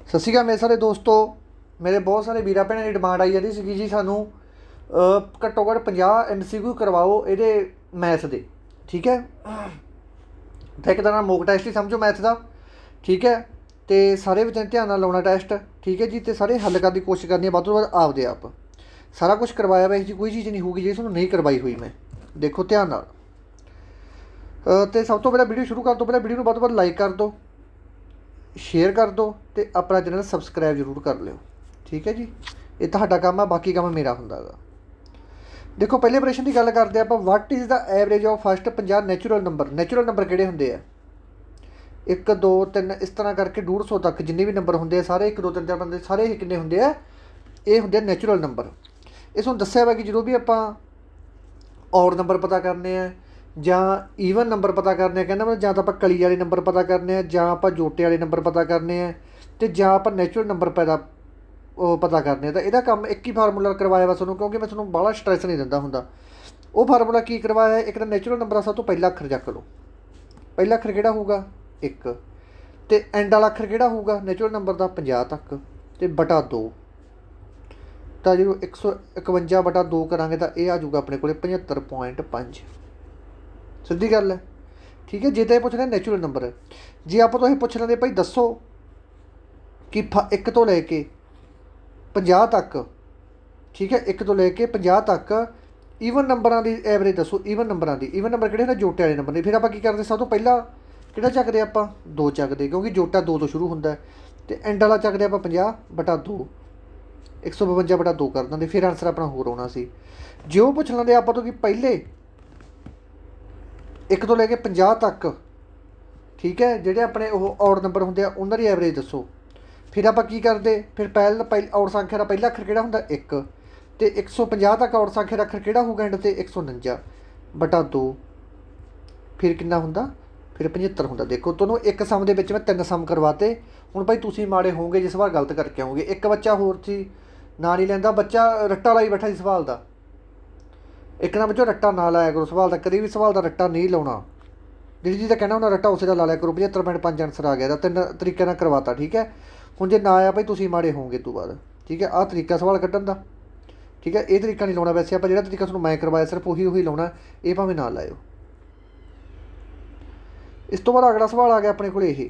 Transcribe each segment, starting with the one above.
ਸਤਿ ਸ਼੍ਰੀ ਅਕਾਲ ਮੇਰੇ ਸਾਰੇ ਦੋਸਤੋ। ਮੇਰੇ ਬਹੁਤ ਸਾਰੇ ਵੀਰਾਂ ਭੈਣਾਂ ਦੀ ਡਿਮਾਂਡ ਆਈ ਜਾਂਦੀ ਸੀਗੀ ਜੀ ਸਾਨੂੰ ਘੱਟੋ ਘੱਟ 50 MCQ ਕਰਵਾਓ ਇਹਦੇ ਮੈਥ ਦੇ। ਠੀਕ ਹੈ, ਤਾਂ ਇੱਕ ਤਰ੍ਹਾਂ ਮੋਕ ਟੈਸਟ ਹੀ ਸਮਝੋ ਮੈਥ ਦਾ। ਠੀਕ ਹੈ, ਅਤੇ ਸਾਰੇ ਬੱਚਿਆਂ ਨੇ ਧਿਆਨ ਨਾਲ ਲਾਉਣਾ ਟੈਸਟ। ਠੀਕ ਹੈ ਜੀ, ਅਤੇ ਸਾਰੇ ਹੱਲ ਕਰਨ ਦੀ ਕੋਸ਼ਿਸ਼ ਕਰਨੀ ਹੈ ਵੱਧ ਤੋਂ ਵੱਧ ਆਪਦੇ ਆਪ। ਸਾਰਾ ਕੁਛ ਕਰਵਾਇਆ ਵਾ, ਇਹ ਜੀ ਕੋਈ ਚੀਜ਼ ਨਹੀਂ ਹੋਊਗੀ ਜਿਹੜੀ ਤੁਹਾਨੂੰ ਨਹੀਂ ਕਰਵਾਈ ਹੋਈ। ਮੈਂ ਦੇਖੋ ਧਿਆਨ ਨਾਲ। ਅਤੇ ਸਭ ਤੋਂ ਪਹਿਲਾਂ ਵੀਡੀਓ ਸ਼ੁਰੂ ਕਰਨ ਤੋਂ ਪਹਿਲਾਂ ਵੀਡੀਓ ਨੂੰ ਵੱਧ ਤੋਂ ਵੱਧ ਲਾਈਕ ਕਰ ਦਿਓ, ਸ਼ੇਅਰ ਕਰ ਦਿਓ ਅਤੇ ਆਪਣਾ ਚੈਨਲ ਸਬਸਕ੍ਰਾਈਬ ਜ਼ਰੂਰ ਕਰ ਲਿਓ। ਠੀਕ ਹੈ ਜੀ, ਇਹ ਤੁਹਾਡਾ ਕੰਮ ਆ, ਬਾਕੀ ਕੰਮ ਮੇਰਾ ਹੁੰਦਾ ਗਾ। ਦੇਖੋ ਪਹਿਲੇ ਪ੍ਰਸ਼ਨ ਦੀ ਗੱਲ ਕਰਦੇ ਆਪਾਂ। ਵਾਟ is the average of first 50 natural number. Natural number ਕਿਹੜੇ ਹੁੰਦੇ ਆ? 1 2 3 ਇਸ ਤਰ੍ਹਾਂ ਕਰਕੇ 150 ਤੱਕ ਜਿੰਨੇ ਵੀ ਨੰਬਰ ਹੁੰਦੇ ਆ ਸਾਰੇ 1 2 3 4 5 ਸਾਰੇ ਇਹ ਕਿੰਨੇ ਹੁੰਦੇ ਆ? ਇਹ ਹੁੰਦੇ ਆ ਨੈਚੁਰਲ ਨੰਬਰ। ਇਸ ਨੂੰ ਦੱਸਿਆ ਵਾ ਕਿ ਜਦੋਂ ਵੀ ਆਪਾਂ ਔਡ ਨੰਬਰ ਪਤਾ ਕਰਨੇ ਆ ਜਾਂ ਈਵਨ ਨੰਬਰ ਪਤਾ ਕਰਨੇ ਆ, ਕਹਿੰਦਾ ਮੈਂ ਜਾਂ ਤਾਂ ਆਪਾਂ ਕਲੀ ਵਾਲੇ ਨੰਬਰ ਪਤਾ ਕਰਨੇ ਆ, ਜਾਂ ਆਪਾਂ ਜੋਟੇ ਵਾਲੇ ਨੰਬਰ ਪਤਾ ਕਰਨੇ ਆ, ਅਤੇ ਜਾਂ ਆਪਾਂ ਨੈਚੁਰਲ ਨੰਬਰ ਪਤਾ ਕਰਨੇ ਆ। ਤਾਂ ਇਹਦਾ ਕੰਮ ਇੱਕ ਹੀ ਫਾਰਮੂਲਾ ਕਰਵਾਇਆ ਵਾ ਤੁਹਾਨੂੰ, ਕਿਉਂਕਿ ਮੈਂ ਤੁਹਾਨੂੰ ਬਾਹਲਾ ਸਟਰੈਸ ਨਹੀਂ ਦਿੰਦਾ ਹੁੰਦਾ। ਉਹ ਫਾਰਮੂਲਾ ਕੀ ਕਰਵਾਇਆ? ਇੱਕ ਤਾਂ ਨੈਚੁਰਲ ਨੰਬਰ ਦਾ ਸਭ ਤੋਂ ਪਹਿਲਾ ਅੱਖਰ ਚੱਕ ਲਓ। ਪਹਿਲਾ ਅੱਖਰ ਕਿਹੜਾ ਹੋਊਗਾ? 1। ਅਤੇ ਐਂਡ ਵਾਲਾ ਅੱਖਰ ਕਿਹੜਾ ਹੋਊਗਾ ਨੈਚੁਰਲ ਨੰਬਰ ਦਾ? 50 ਤੱਕ, ਅਤੇ ਬਟਾ 2। ਤਾਂ ਜਦੋਂ 151 ਬਟਾ 2 ਕਰਾਂਗੇ ਤਾਂ ਇਹ ਆ ਜਾਊਗਾ ਆਪਣੇ ਕੋਲ 75.5। ਸਿੱਧੀ ਗੱਲ ਹੈ। ਠੀਕ ਹੈ, ਜੇ ਤਾਂ ਇਹ ਪੁੱਛ ਰਹੇ ਨੈਚੁਰਲ ਨੰਬਰ। ਜੇ ਆਪਾਂ ਤੋਂ ਇਹ ਪੁੱਛ ਲੈਂਦੇ ਭਾਈ ਦੱਸੋ ਕਿ 1 ਤੋਂ ਲੈ ਕੇ 50 ਤੱਕ, ਠੀਕ ਹੈ, 1 ਤੋਂ ਲੈ ਕੇ 50 ਤੱਕ ਈਵਨ ਨੰਬਰਾਂ ਦੀ ਐਵਰੇਜ ਦੱਸੋ। ਈਵਨ ਨੰਬਰਾਂ ਦੀ, ਈਵਨ ਨੰਬਰ ਕਿਹੜੇ ਹੁੰਦੇ? ਜੋਟੇ ਵਾਲੇ ਨੰਬਰ ਨੇ। ਫਿਰ ਆਪਾਂ ਕੀ ਕਰਦੇ? ਸਭ ਤੋਂ ਪਹਿਲਾਂ ਕਿਹੜਾ ਚੱਕਦੇ ਆਪਾਂ? 2 ਚੱਕਦੇ, ਕਿਉਂਕਿ ਜੋਟਾ 2 ਤੋਂ ਸ਼ੁਰੂ ਹੁੰਦਾ। ਅਤੇ ਐਂਡ ਵਾਲਾ ਚੱਕਦੇ ਆਪਾਂ 50 ਬਟਾ 2, 152 ਬਟਾ 2 ਕਰ ਦਿੰਦੇ। ਫਿਰ ਆਨਸਰ ਆਪਣਾ ਹੋਰ ਆਉਣਾ ਸੀ। ਜੇ ਉਹ ਪੁੱਛ ਲੈਂਦੇ ਆਪਾਂ ਤੋਂ ਕਿ ਪਹਿਲੇ 1 ਤੋਂ ਲੈ ਕੇ 50 ਤੱਕ, ਠੀਕ ਹੈ, ਜਿਹੜੇ ਆਪਣੇ ਉਹ ਔਡ ਨੰਬਰ ਹੁੰਦੇ ਆ ਉਹਨਾਂ ਦੀ ਐਵਰੇਜ ਦੱਸੋ। ਫਿਰ ਆਪਾਂ ਕੀ ਕਰਦੇ? ਫਿਰ ਔਡ ਸੰਖਿਆ ਦਾ ਪਹਿਲਾ ਅੱਖਰ ਕਿਹੜਾ ਹੁੰਦਾ? 1। ਅਤੇ 150 ਤੱਕ ਔਡ ਸੰਖਿਆ ਦਾ ਅੱਖਰ ਕਿਹੜਾ ਹੋਊਗਾ ਐਂਡ 'ਤੇ? 149 ਬਟਾ 2। ਫਿਰ ਕਿੰਨਾ ਹੁੰਦਾ? ਫਿਰ 75 ਹੁੰਦਾ। ਦੇਖੋ ਤੁਹਾਨੂੰ ਇੱਕ ਸਮ ਦੇ ਵਿੱਚ ਮੈਂ 3 ਸਮ ਕਰਵਾਤੇ। ਹੁਣ ਭਾਈ ਤੁਸੀਂ ਮਾੜੇ ਹੋਵੋਗੇ ਜੇ ਸਵਾਲ ਗਲਤ ਕਰਕੇ ਆਉਂਗੇ। ਇੱਕ ਬੱਚਾ ਹੋਰ ਸੀ, ਨਾਂ ਨਹੀਂ ਲੈਂਦਾ, ਬੱਚਾ ਰੱਟਾ ਲਾਈ ਬੈਠਾ ਸੀ ਸਵਾਲ ਦਾ। ਇੱਕ ਨਾ ਬੱਚੋ ਰੱਟਾ ਨਾ ਲਾਇਆ ਕਰੋ ਸਵਾਲ ਦਾ, ਕਦੇ ਵੀ ਸਵਾਲ ਦਾ ਰੱਟਾ ਨਹੀਂ ਲਾਉਣਾ। ਜਿਹੜੀ ਚੀਜ਼ ਦਾ ਕਹਿਣਾ ਉਹਨਾਂ ਰੱਟਾ ਉਸੇ ਦਾ ਲਾ ਲਿਆ ਕਰੋ। 75.5 ਆਨਸਰ ਆ ਗਿਆ ਤਾਂ 3 ਤਰੀਕੇ ਨਾਲ ਕਰਵਾਤਾ। ਠੀਕ ਹੈ, ਹੁਣ ਜੇ ਨਾ ਆਇਆ ਭਾਈ ਤੁਸੀਂ ਮਾੜੇ ਹੋਵੋਗੇ ਤੋਂ ਬਾਅਦ। ਠੀਕ ਹੈ, ਆਹ ਤਰੀਕਾ ਸਵਾਲ ਕੱਢਣ ਦਾ। ਠੀਕ ਹੈ, ਇਹ ਤਰੀਕਾ ਨਹੀਂ ਲਾਉਣਾ। ਵੈਸੇ ਆਪਾਂ ਜਿਹੜਾ ਤਰੀਕਾ ਤੁਹਾਨੂੰ ਮੈਂ ਕਰਵਾਇਆ ਸਿਰਫ ਉਹੀ ਲਾਉਣਾ, ਇਹ ਭਾਵੇਂ ਨਾ ਲਾਇਓ। ਇਸ ਤੋਂ ਬਾਅਦ ਅਗਲਾ ਸਵਾਲ ਆ ਗਿਆ ਆਪਣੇ ਕੋਲ। ਇਹਨਾਂ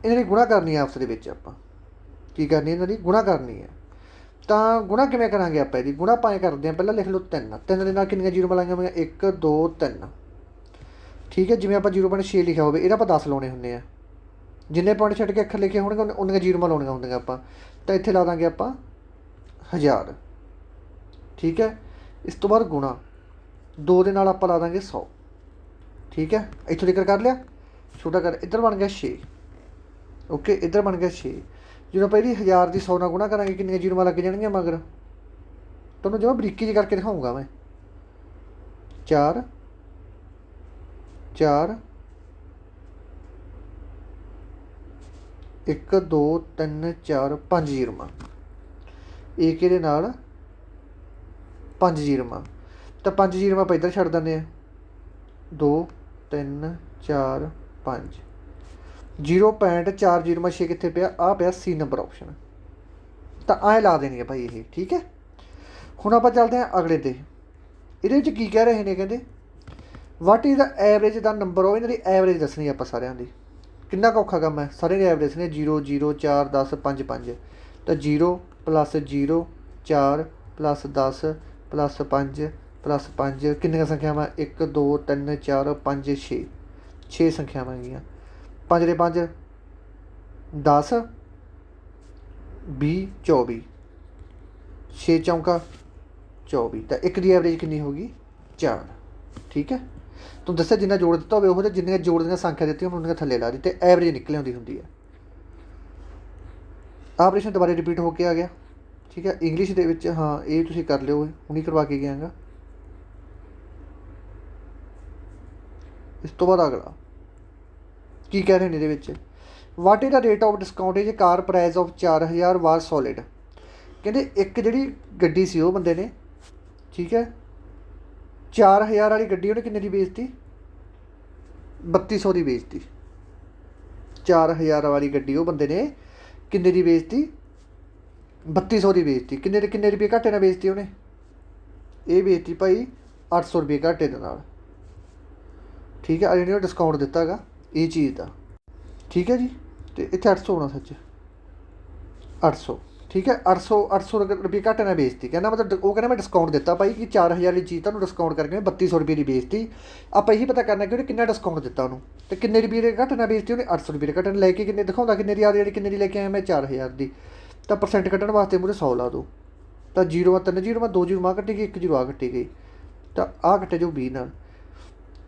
ਦੀ ਗੁਣਾ ਕਰਨੀ ਹੈ ਆਪਸ ਦੇ ਵਿੱਚ। ਆਪਾਂ ਕੀ ਕਰਨੀ? ਇਹਨਾਂ ਦੀ ਗੁਣਾ ਕਰਨੀ ਹੈ। ਤਾਂ ਗੁਣਾ ਕਿਵੇਂ ਕਰਾਂਗੇ ਆਪਾਂ? ਇਹਦੀ ਗੁਣਾ ਆਪਾਂ ਕਰਦੇ ਹਾਂ, ਪਹਿਲਾਂ ਲਿਖ ਲਓ 3। 3 ਦੇ ਨਾਲ ਕਿੰਨੀਆਂ ਜ਼ੀਰੋ ਲਾਈਆਂ ਹੋਈਆਂ? 1 2 3। ਠੀਕ ਹੈ, ਜਿਵੇਂ ਆਪਾਂ 0.6 ਲਿਖਿਆ ਹੋਵੇ ਇਹਦਾ ਆਪਾਂ 10 ਲਾਉਣੇ ਹੁੰਦੇ ਆ। ਜਿੰਨੇ ਪੁਆਇੰਟ ਛੱਡ ਕੇ ਅੱਖਰ ਲਿਖੇ ਹੋਣਗੇ ਉਨੀਆਂ ਜ਼ੀਰੋਆਂ ਲਾਉਣੀਆਂ ਹੁੰਦੀਆਂ ਆਪਾਂ। ਤਾਂ ਇੱਥੇ ਲਾ ਦਾਂਗੇ ਆਪਾਂ 1000। ਠੀਕ ਹੈ, ਇਸ ਤੋਂ ਬਾਅਦ ਗੁਣਾ 2 ਦੇ ਨਾਲ ਆਪਾਂ ਲਾ ਦਾਂਗੇ 100। ਠੀਕ ਹੈ, ਇੱਥੋਂ ਜ਼ਿਕਰ ਕਰ ਲਿਆ। ਛੋਟਾ ਕਰ, ਇੱਧਰ ਬਣ ਗਿਆ 6। ਓਕੇ, ਇੱਧਰ ਬਣ ਗਿਆ 6। ਜਦੋਂ ਆਪਾਂ ਇਹਦੀ 1000 ਦੀ 100 ਨਾਲ ਗੁਣਾ ਕਰਾਂਗੇ ਕਿੰਨੀਆਂ ਜ਼ੀਰੋਆਂ ਲੱਗ ਜਾਣਗੀਆਂ ਮਗਰ? ਤੁਹਾਨੂੰ ਜਿਵੇਂ ਬਰੀਕੀ ਜਿਹੀ ਕਰਕੇ ਦਿਖਾਊਂਗਾ ਮੈਂ। 4 4 1 2 3 4 5 ਜ਼ੀਰੋਆਂ। ਇੱਕ ਇਹਦੇ ਨਾਲ 5 ਜ਼ੀਰੋਆਂ। ਤਾਂ 5 ਜ਼ੀਰੋਆਂ ਆਪਾਂ ਇੱਧਰ ਛੱਡ ਦਿੰਦੇ ਹਾਂ। 2 3 4 5 0.4 ਜ਼ੀਰੋਆਂ 6 ਕਿੱਥੇ ਪਿਆ? ਆਹ ਪਿਆ C ਨੰਬਰ ਆਪਸ਼ਨ। ਤਾਂ ਐਂ ਲਾ ਦੇਣੀ ਹੈ ਭਾਈ ਇਹ। ਠੀਕ ਹੈ, ਹੁਣ ਆਪਾਂ ਚੱਲਦੇ ਹਾਂ ਅਗਲੇ 'ਤੇ। ਇਹਦੇ ਵਿੱਚ ਕੀ ਕਹਿ ਰਹੇ ਨੇ? ਕਹਿੰਦੇ ਵਾਟ is the average the number ਉਹ। ਇਹਨਾਂ ਦੀ ਐਵਰੇਜ ਦੱਸਣੀ ਆਪਾਂ ਸਾਰਿਆਂ ਦੀ। ਕਿੰਨਾ ਕੁ ਔਖਾ ਕੰਮ ਹੈ? ਸਾਰਿਆਂ ਦੀ ਐਵਰੇਜ ਦੱਸਣੀ। 0 0 4 10 5 5। ਤਾਂ 0 + 0 4 + 10 + 5 + 5 ਕਿੰਨੀਆਂ ਸੰਖਿਆਵਾਂ? 1 2 3 4 5 6। 6 ਸੰਖਿਆਵਾਂ ਹੈਗੀਆਂ। 5 ਦੇ 5 10 20 24। 6 ਚੌਂਕਾ 24। ਤਾਂ ਇੱਕ ਦੀ ਐਵਰੇਜ ਕਿੰਨੀ ਹੋਊਗੀ? 4। ਠੀਕ ਹੈ, ਤੁਹਾਨੂੰ ਦੱਸਿਆ ਜਿੰਨਾ ਜੋੜ ਦਿੱਤਾ ਹੋਵੇ ਉਹ ਜਿਹੇ ਜਿੰਨੀਆਂ ਜੋੜ ਦੀਆਂ ਸੰਖਿਆ ਦਿੱਤੀਆਂ ਉਹਨੀਆਂ ਥੱਲੇ ਲਾ ਦਿੱਤੇ। ਐਵਰੇਜ ਨਿਕਲ ਆਉਂਦੀ ਹੁੰਦੀ ਹੈ। ਆਪਰੇਸ਼ਨ ਦੁਬਾਰਾ ਰਿਪੀਟ ਹੋ ਕੇ ਆ ਗਿਆ। ਠੀਕ ਹੈ, ਇੰਗਲਿਸ਼ ਦੇ ਵਿੱਚ। ਹਾਂ, ਇਹ ਤੁਸੀਂ ਕਰ ਲਿਓ, ਹੁਣੀ ਕਰਵਾ ਕੇ ਗਿਆ ਗਾ। ਇਸ ਤੋਂ ਬਾਅਦ ਅਗਲਾ ਕੀ ਕਹਿ ਰਹੇ ਨੇ ਇਹਦੇ ਵਿੱਚ? What is the rate of ਡਿਸਕਾਊਂਟੇਜ ਕਾਰ ਪ੍ਰਾਈਜ਼ ਆਫ 4000 ਵਾਰ ਸੋਲਿਡ। ਕਹਿੰਦੇ ਇੱਕ ਜਿਹੜੀ ਗੱਡੀ ਸੀ ਉਹ ਬੰਦੇ ਨੇ, ਠੀਕ ਹੈ, 4000 ਵਾਲੀ ਗੱਡੀ ਉਹਨੇ ਕਿੰਨੇ ਦੀ ਵੇਚਤੀ? 3200 ਦੀ ਵੇਚਤੀ। 4000 वाली गड्डी वो बंदे ने किन्ने दी बेचती 3200 की बेचती। किन्ने रुपये घाटे नाल बेचती उन्हें? ये बेचती भाई 800 रुपये घाटे दे नाल। ठीक है, अजें डिस्काउंट दिता है ये चीज़ का। ठीक है जी, तो इतने 800 होना सच 800। ठीक है, 800 रुपये घाटे नाल बेचती। कहना मतलब वो कहना मैं डिस्काउंट दिता भाई कि 4000 की चीज़ तुहानूं डिस्काउंट करके मैं 3200 रुपये की बेचती। आप यही पता करना कि उन्हें कितना डिस्काउंट दिता उन्होंने, तो किन्ने रुपये के घाटे नाल बेचती उन्हें 800 रुपये के घाटे नाल। लैके किन्ने दिखाउंदा किन्ने दी आ रही, किन्ने दी लैके आया मैं 4000 की। तो परसेंट कट्टण वास्ते मूहरे 100 ला दो, तो 0 3 0 2 0 आ कट्टी गई, 1 0 आ कट्टी गई, तो आ कट्टे जो 20 नाल।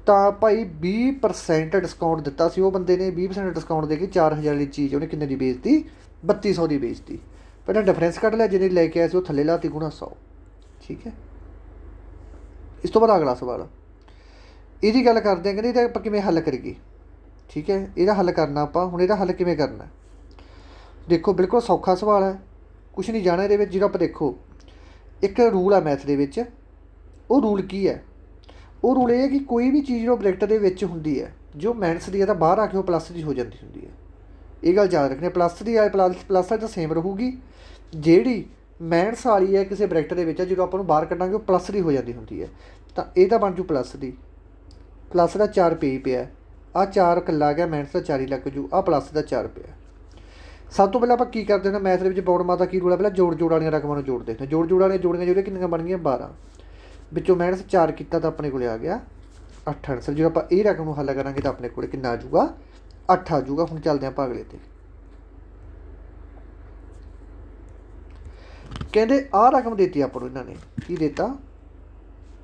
ਤਾਂ ਭਾਈ 20% ਡਿਸਕਾਊਂਟ ਦਿੱਤਾ ਸੀ ਉਹ ਬੰਦੇ ਨੇ। 20% ਡਿਸਕਾਊਂਟ ਦੇ ਕੇ 4000 ਦੀ ਚੀਜ਼ ਉਹਨੇ ਕਿੰਨੇ ਦੀ ਵੇਚਤੀ? 3200 ਦੀ ਵੇਚਤੀ। ਪਹਿਲਾਂ ਡਿਫਰੈਂਸ ਕੱਢ ਲਿਆ, ਜਿਹਨੇ ਲੈ ਕੇ ਆਇਆ ਸੀ ਉਹ ਥੱਲੇ ਲਾਤੀ ਗੁਣਾ 100। ਠੀਕ ਹੈ, ਇਸ ਤੋਂ ਬਾਅਦ ਅਗਲਾ ਸਵਾਲ ਇਹਦੀ ਗੱਲ ਕਰਦੇ ਹਾਂ, ਕਹਿੰਦੇ ਇਹਦਾ ਆਪਾਂ ਕਿਵੇਂ ਹੱਲ ਕਰੀਏ। ਠੀਕ ਹੈ, ਇਹਦਾ ਹੱਲ ਕਰਨਾ ਆਪਾਂ ਹੁਣ, ਇਹਦਾ ਹੱਲ ਕਿਵੇਂ ਕਰਨਾ? ਦੇਖੋ ਬਿਲਕੁਲ ਸੌਖਾ ਸਵਾਲ ਹੈ, ਕੁਛ ਨਹੀਂ ਜਾਣਾ ਇਹਦੇ ਵਿੱਚ। ਜਦੋਂ ਆਪਾਂ ਦੇਖੋ ਇੱਕ ਰੂਲ ਆ ਮੈਥ ਦੇ ਵਿੱਚ, ਉਹ ਰੂਲ ਕੀ ਹੈ? ਉਹ ਰੂਲ ਇਹ ਹੈ ਕਿ ਕੋਈ ਵੀ ਚੀਜ਼ ਜੋ ਬ੍ਰੈਕਟ ਦੇ ਵਿੱਚ ਹੁੰਦੀ ਹੈ, ਜੋ ਮਾਈਨਸ ਦੀ ਹੈ ਤਾਂ ਬਾਹਰ ਆ ਕੇ ਉਹ ਪਲੱਸ ਦੀ ਹੋ ਜਾਂਦੀ ਹੁੰਦੀ ਹੈ। ਇਹ ਗੱਲ ਯਾਦ ਰੱਖਣੀ, ਪਲੱਸ ਦੀ ਆਏ ਪਲੱਸ ਵਾਲੀ ਤਾਂ ਸੇਮ ਰਹੂਗੀ। ਜਿਹੜੀ ਮਾਈਨਸ ਵਾਲੀ ਹੈ ਕਿਸੇ ਬ੍ਰੈਕਟ ਦੇ ਵਿੱਚ, ਜਦੋਂ ਆਪਾਂ ਨੂੰ ਬਾਹਰ ਕੱਢਾਂਗੇ ਉਹ ਪਲੱਸ ਦੀ ਹੋ ਜਾਂਦੀ ਹੁੰਦੀ ਹੈ। ਤਾਂ ਇਹ ਤਾਂ ਬਣ ਜੂ ਪਲੱਸ ਦੀ, ਪਲੱਸ ਦਾ 4 ਪੇ ਹੀ ਪਿਆ। ਆਹ 4 ਇਕੱਲਾ ਗਿਆ, ਮਾਈਨਸ ਦਾ 4 ਹੀ ਲੱਗ ਜੂ। ਆਹ ਪਲੱਸ ਦਾ 4 ਪਿਆ। ਸਭ ਤੋਂ ਪਹਿਲਾਂ ਆਪਾਂ ਕੀ ਕਰਦੇ ਹਾਂ ਮੈਥ ਦੇ ਵਿੱਚ, ਬੌੜ ਮਾਤਾ ਕੀ ਰੂਲ ਹੈ? ਪਹਿਲਾਂ ਜੋੜ ਵਾਲੀਆਂ ਰਕਮਾਂ ਨੂੰ ਜੋੜਦੇ ਹਾਂ। ਜੋੜ ਵਾਲੀਆਂ ਜੋੜੀਆਂ ਜਿਹੜੀਆਂ ਕਿੰਨੀਆਂ ਬਣ ਗਈਆਂ? 12। ਵਿੱਚੋਂ ਮਾਈਨਸ 4 ਕੀਤਾ ਤਾਂ ਆਪਣੇ ਕੋਲ ਆ ਗਿਆ 8 ਆਨਸਰ। ਜਦੋਂ ਆਪਾਂ ਇਹ ਰਕਮ ਨੂੰ ਹੱਲ ਕਰਾਂਗੇ ਤਾਂ ਆਪਣੇ ਕੋਲ ਕਿੰਨਾ ਆ ਜਾਊਗਾ? 8 ਆ ਜਾਊਗਾ। ਹੁਣ ਚੱਲਦੇ ਆਪਾਂ ਅਗਲੇ 'ਤੇ। ਕਹਿੰਦੇ ਆਹ ਰਕਮ ਦੇਤੀ ਆਪਾਂ ਨੂੰ ਇਹਨਾਂ ਨੇ, ਕੀ ਦੇਤਾ?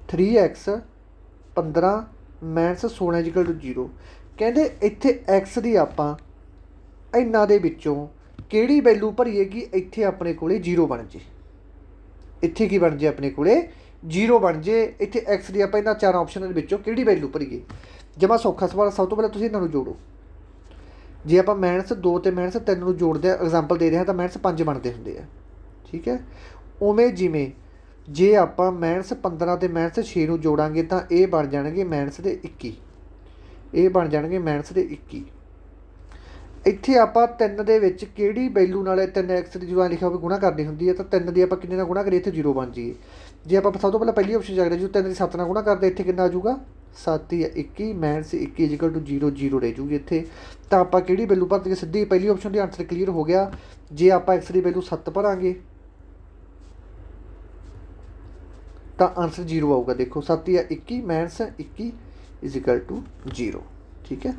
3x 15 minus 16 = 0। ਕਹਿੰਦੇ ਇੱਥੇ x ਦੀ ਆਪਾਂ ਇਹਨਾਂ ਦੇ ਵਿੱਚੋਂ ਕਿਹੜੀ ਵੈਲੂ ਭਰੀਏ ਕਿ ਇੱਥੇ ਆਪਣੇ ਕੋਲੇ 0 ਬਣ ਜੇ। ਇੱਥੇ ਕੀ ਬਣ ਜੇ? ਆਪਣੇ ਕੋਲੇ 0 ਬਣ ਜੇ। ਇੱਥੇ ਐਕਸ ਦੀ ਆਪਾਂ ਇਹਨਾਂ 4 ਆਪਸ਼ਨਾਂ ਦੇ ਵਿੱਚੋਂ ਕਿਹੜੀ ਵੈਲੂ ਭਰੀਏ? ਜਮਾ ਸੌਖਾ ਸਵਾਲ। ਸਭ ਤੋਂ ਪਹਿਲਾਂ ਤੁਸੀਂ ਇਹਨਾਂ ਨੂੰ ਜੋੜੋ। ਜੇ ਆਪਾਂ -2 ਅਤੇ -3 ਨੂੰ ਜੋੜਦੇ ਹਾਂ, ਐਗਜ਼ਾਮਪਲ ਦੇ ਰਹੇ ਹਾਂ, ਤਾਂ -5 ਬਣਦੇ ਹੁੰਦੇ ਆ। ਠੀਕ ਹੈ, ਉਵੇਂ ਜਿਵੇਂ ਜੇ ਆਪਾਂ -15 ਅਤੇ -6 ਨੂੰ ਜੋੜਾਂਗੇ ਤਾਂ ਇਹ ਬਣ ਜਾਣਗੇ -21। ਇਹ ਬਣ ਜਾਣਗੇ -21। ਇੱਥੇ ਆਪਾਂ 3 ਦੇ ਵਿੱਚ ਕਿਹੜੀ ਵੈਲੂ ਨਾਲ 3x ਦੀ ਜਦੋਂ ਲਿਖਿਆ ਹੋਵੇ ਗੁਣਾ ਕਰਨੀ ਹੁੰਦੀ ਹੈ, ਤਾਂ 3 ਦੀ ਆਪਾਂ ਕਿੰਨੇ ਨਾਲ ਗੁਣਾ ਕਰੀਏ? ਇੱਥੇ 0 ਬਣ ਜਾਈਏ। ਜੇ ਆਪਾਂ ਸਭ ਤੋਂ ਪਹਿਲਾਂ ਪਹਿਲੀ ਆਪਸ਼ਨ ਚੱਕਦੇ, ਜਦੋਂ 3 ਦੀ 7 ਨਾਲ ਗੁਣਾ ਕਰਦੇ, ਇੱਥੇ ਕਿੰਨਾ ਆ ਜਾਊਗਾ? 7 ਜਾਂ 21 -21 = 0 0 ਰਹਿ ਜੂਗੀ ਇੱਥੇ। ਤਾਂ ਆਪਾਂ ਕਿਹੜੀ ਵੈਲੂ ਭਰ ਦਈਏ? ਸਿੱਧੀ ਪਹਿਲੀ ਆਪਸ਼ਨ ਦੀ ਆਨਸਰ ਕਲੀਅਰ ਹੋ ਗਿਆ। ਜੇ ਆਪਾਂ x ਦੀ ਵੈਲੂ 7 ਭਰਾਂਗੇ ਤਾਂ ਆਨਸਰ 0 ਆਊਗਾ। ਦੇਖੋ 7 ਜਾਂ 21 -21 = 0। ਠੀਕ ਹੈ,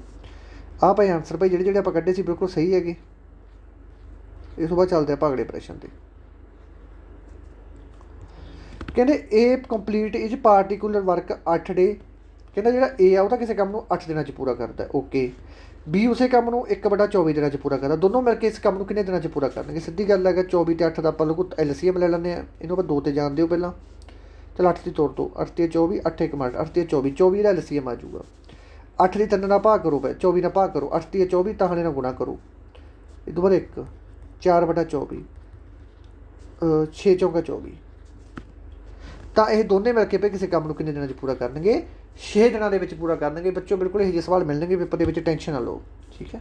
ਆਹ ਭਾਈ ਆਨਸਰ ਭਾਈ ਜਿਹੜੇ ਆਪਾਂ ਕੱਢੇ ਸੀ ਬਿਲਕੁਲ ਸਹੀ ਹੈਗੇ। ਇਸ ਤੋਂ ਬਾਅਦ ਚੱਲਦੇ ਆਪਾਂ ਅਗਲੇ ਪ੍ਰਸ਼ਨ 'ਤੇ। ਕਹਿੰਦੇ ਇਹ ਕੰਪਲੀਟ ਇਜ ਪਾਰਟੀਕੂਲਰ ਵਰਕ 8 ਡੇ। ਕਹਿੰਦਾ ਜਿਹੜਾ ਏ ਆ ਉਹ ਤਾਂ ਕਿਸੇ ਕੰਮ ਨੂੰ 8 ਦਿਨਾਂ 'ਚ ਪੂਰਾ ਕਰਦਾ। ਓਕੇ, ਬੀ ਉਸੇ ਕੰਮ ਨੂੰ 1/24 ਦਿਨਾਂ 'ਚ ਪੂਰਾ ਕਰਦਾ। ਦੋਨੋਂ ਮਿਲ ਕੇ ਇਸ ਕੰਮ ਨੂੰ ਕਿੰਨੇ ਦਿਨਾਂ 'ਚ ਪੂਰਾ ਕਰਨਗੇ? ਸਿੱਧੀ ਗੱਲ ਹੈਗਾ, 24 ਅਤੇ 8 ਦਾ ਆਪਾਂ ਲੋਕ LCM ਲੈ ਲੈਂਦੇ ਹਾਂ। ਇਹਨੂੰ ਆਪਾਂ 2 'ਤੇ ਜਾਣ ਦਿਓ ਪਹਿਲਾਂ। ਚਲ 8 ਦੀ ਤੋੜ ਦਿਓ, 8 ਤੇ 24, 8 1 ਮਿੰਟ, 8 ਤੇ 24, 24 ਦਾ LCM ਆ ਜਾਊਗਾ। 8 ਦੀ 3 ਨਾਲ ਭਾਗ ਕਰੋ, 24 ਨਾਲ ਭਾਗ ਕਰੋ, 8 ਦੀ 24 ਤਾਂ ਹਾਲੇ ਨਾਲ ਗੁਣਾ ਕਰੋ। ਇਹ ਤੋਂ ਬਾਅਦ 1 4/24, 6 ਚੌਂਕਾ 24। ਤਾਂ ਇਹ ਦੋਨੇ ਮਿਲ ਕੇ ਕਿਸੇ ਕੰਮ ਨੂੰ ਕਿੰਨੇ ਦਿਨਾਂ 'ਚ ਪੂਰਾ ਕਰਨਗੇ? 6 ਦਿਨਾਂ ਦੇ ਵਿੱਚ ਪੂਰਾ ਕਰਨਗੇ। ਬੱਚੋ ਬਿਲਕੁਲ ਇਹੋ ਜਿਹੇ ਸਵਾਲ ਮਿਲਣਗੇ ਪੇਪਰ ਦੇ ਵਿੱਚ, ਟੈਨਸ਼ਨ ਨਾ ਲਓ। ਠੀਕ ਹੈ,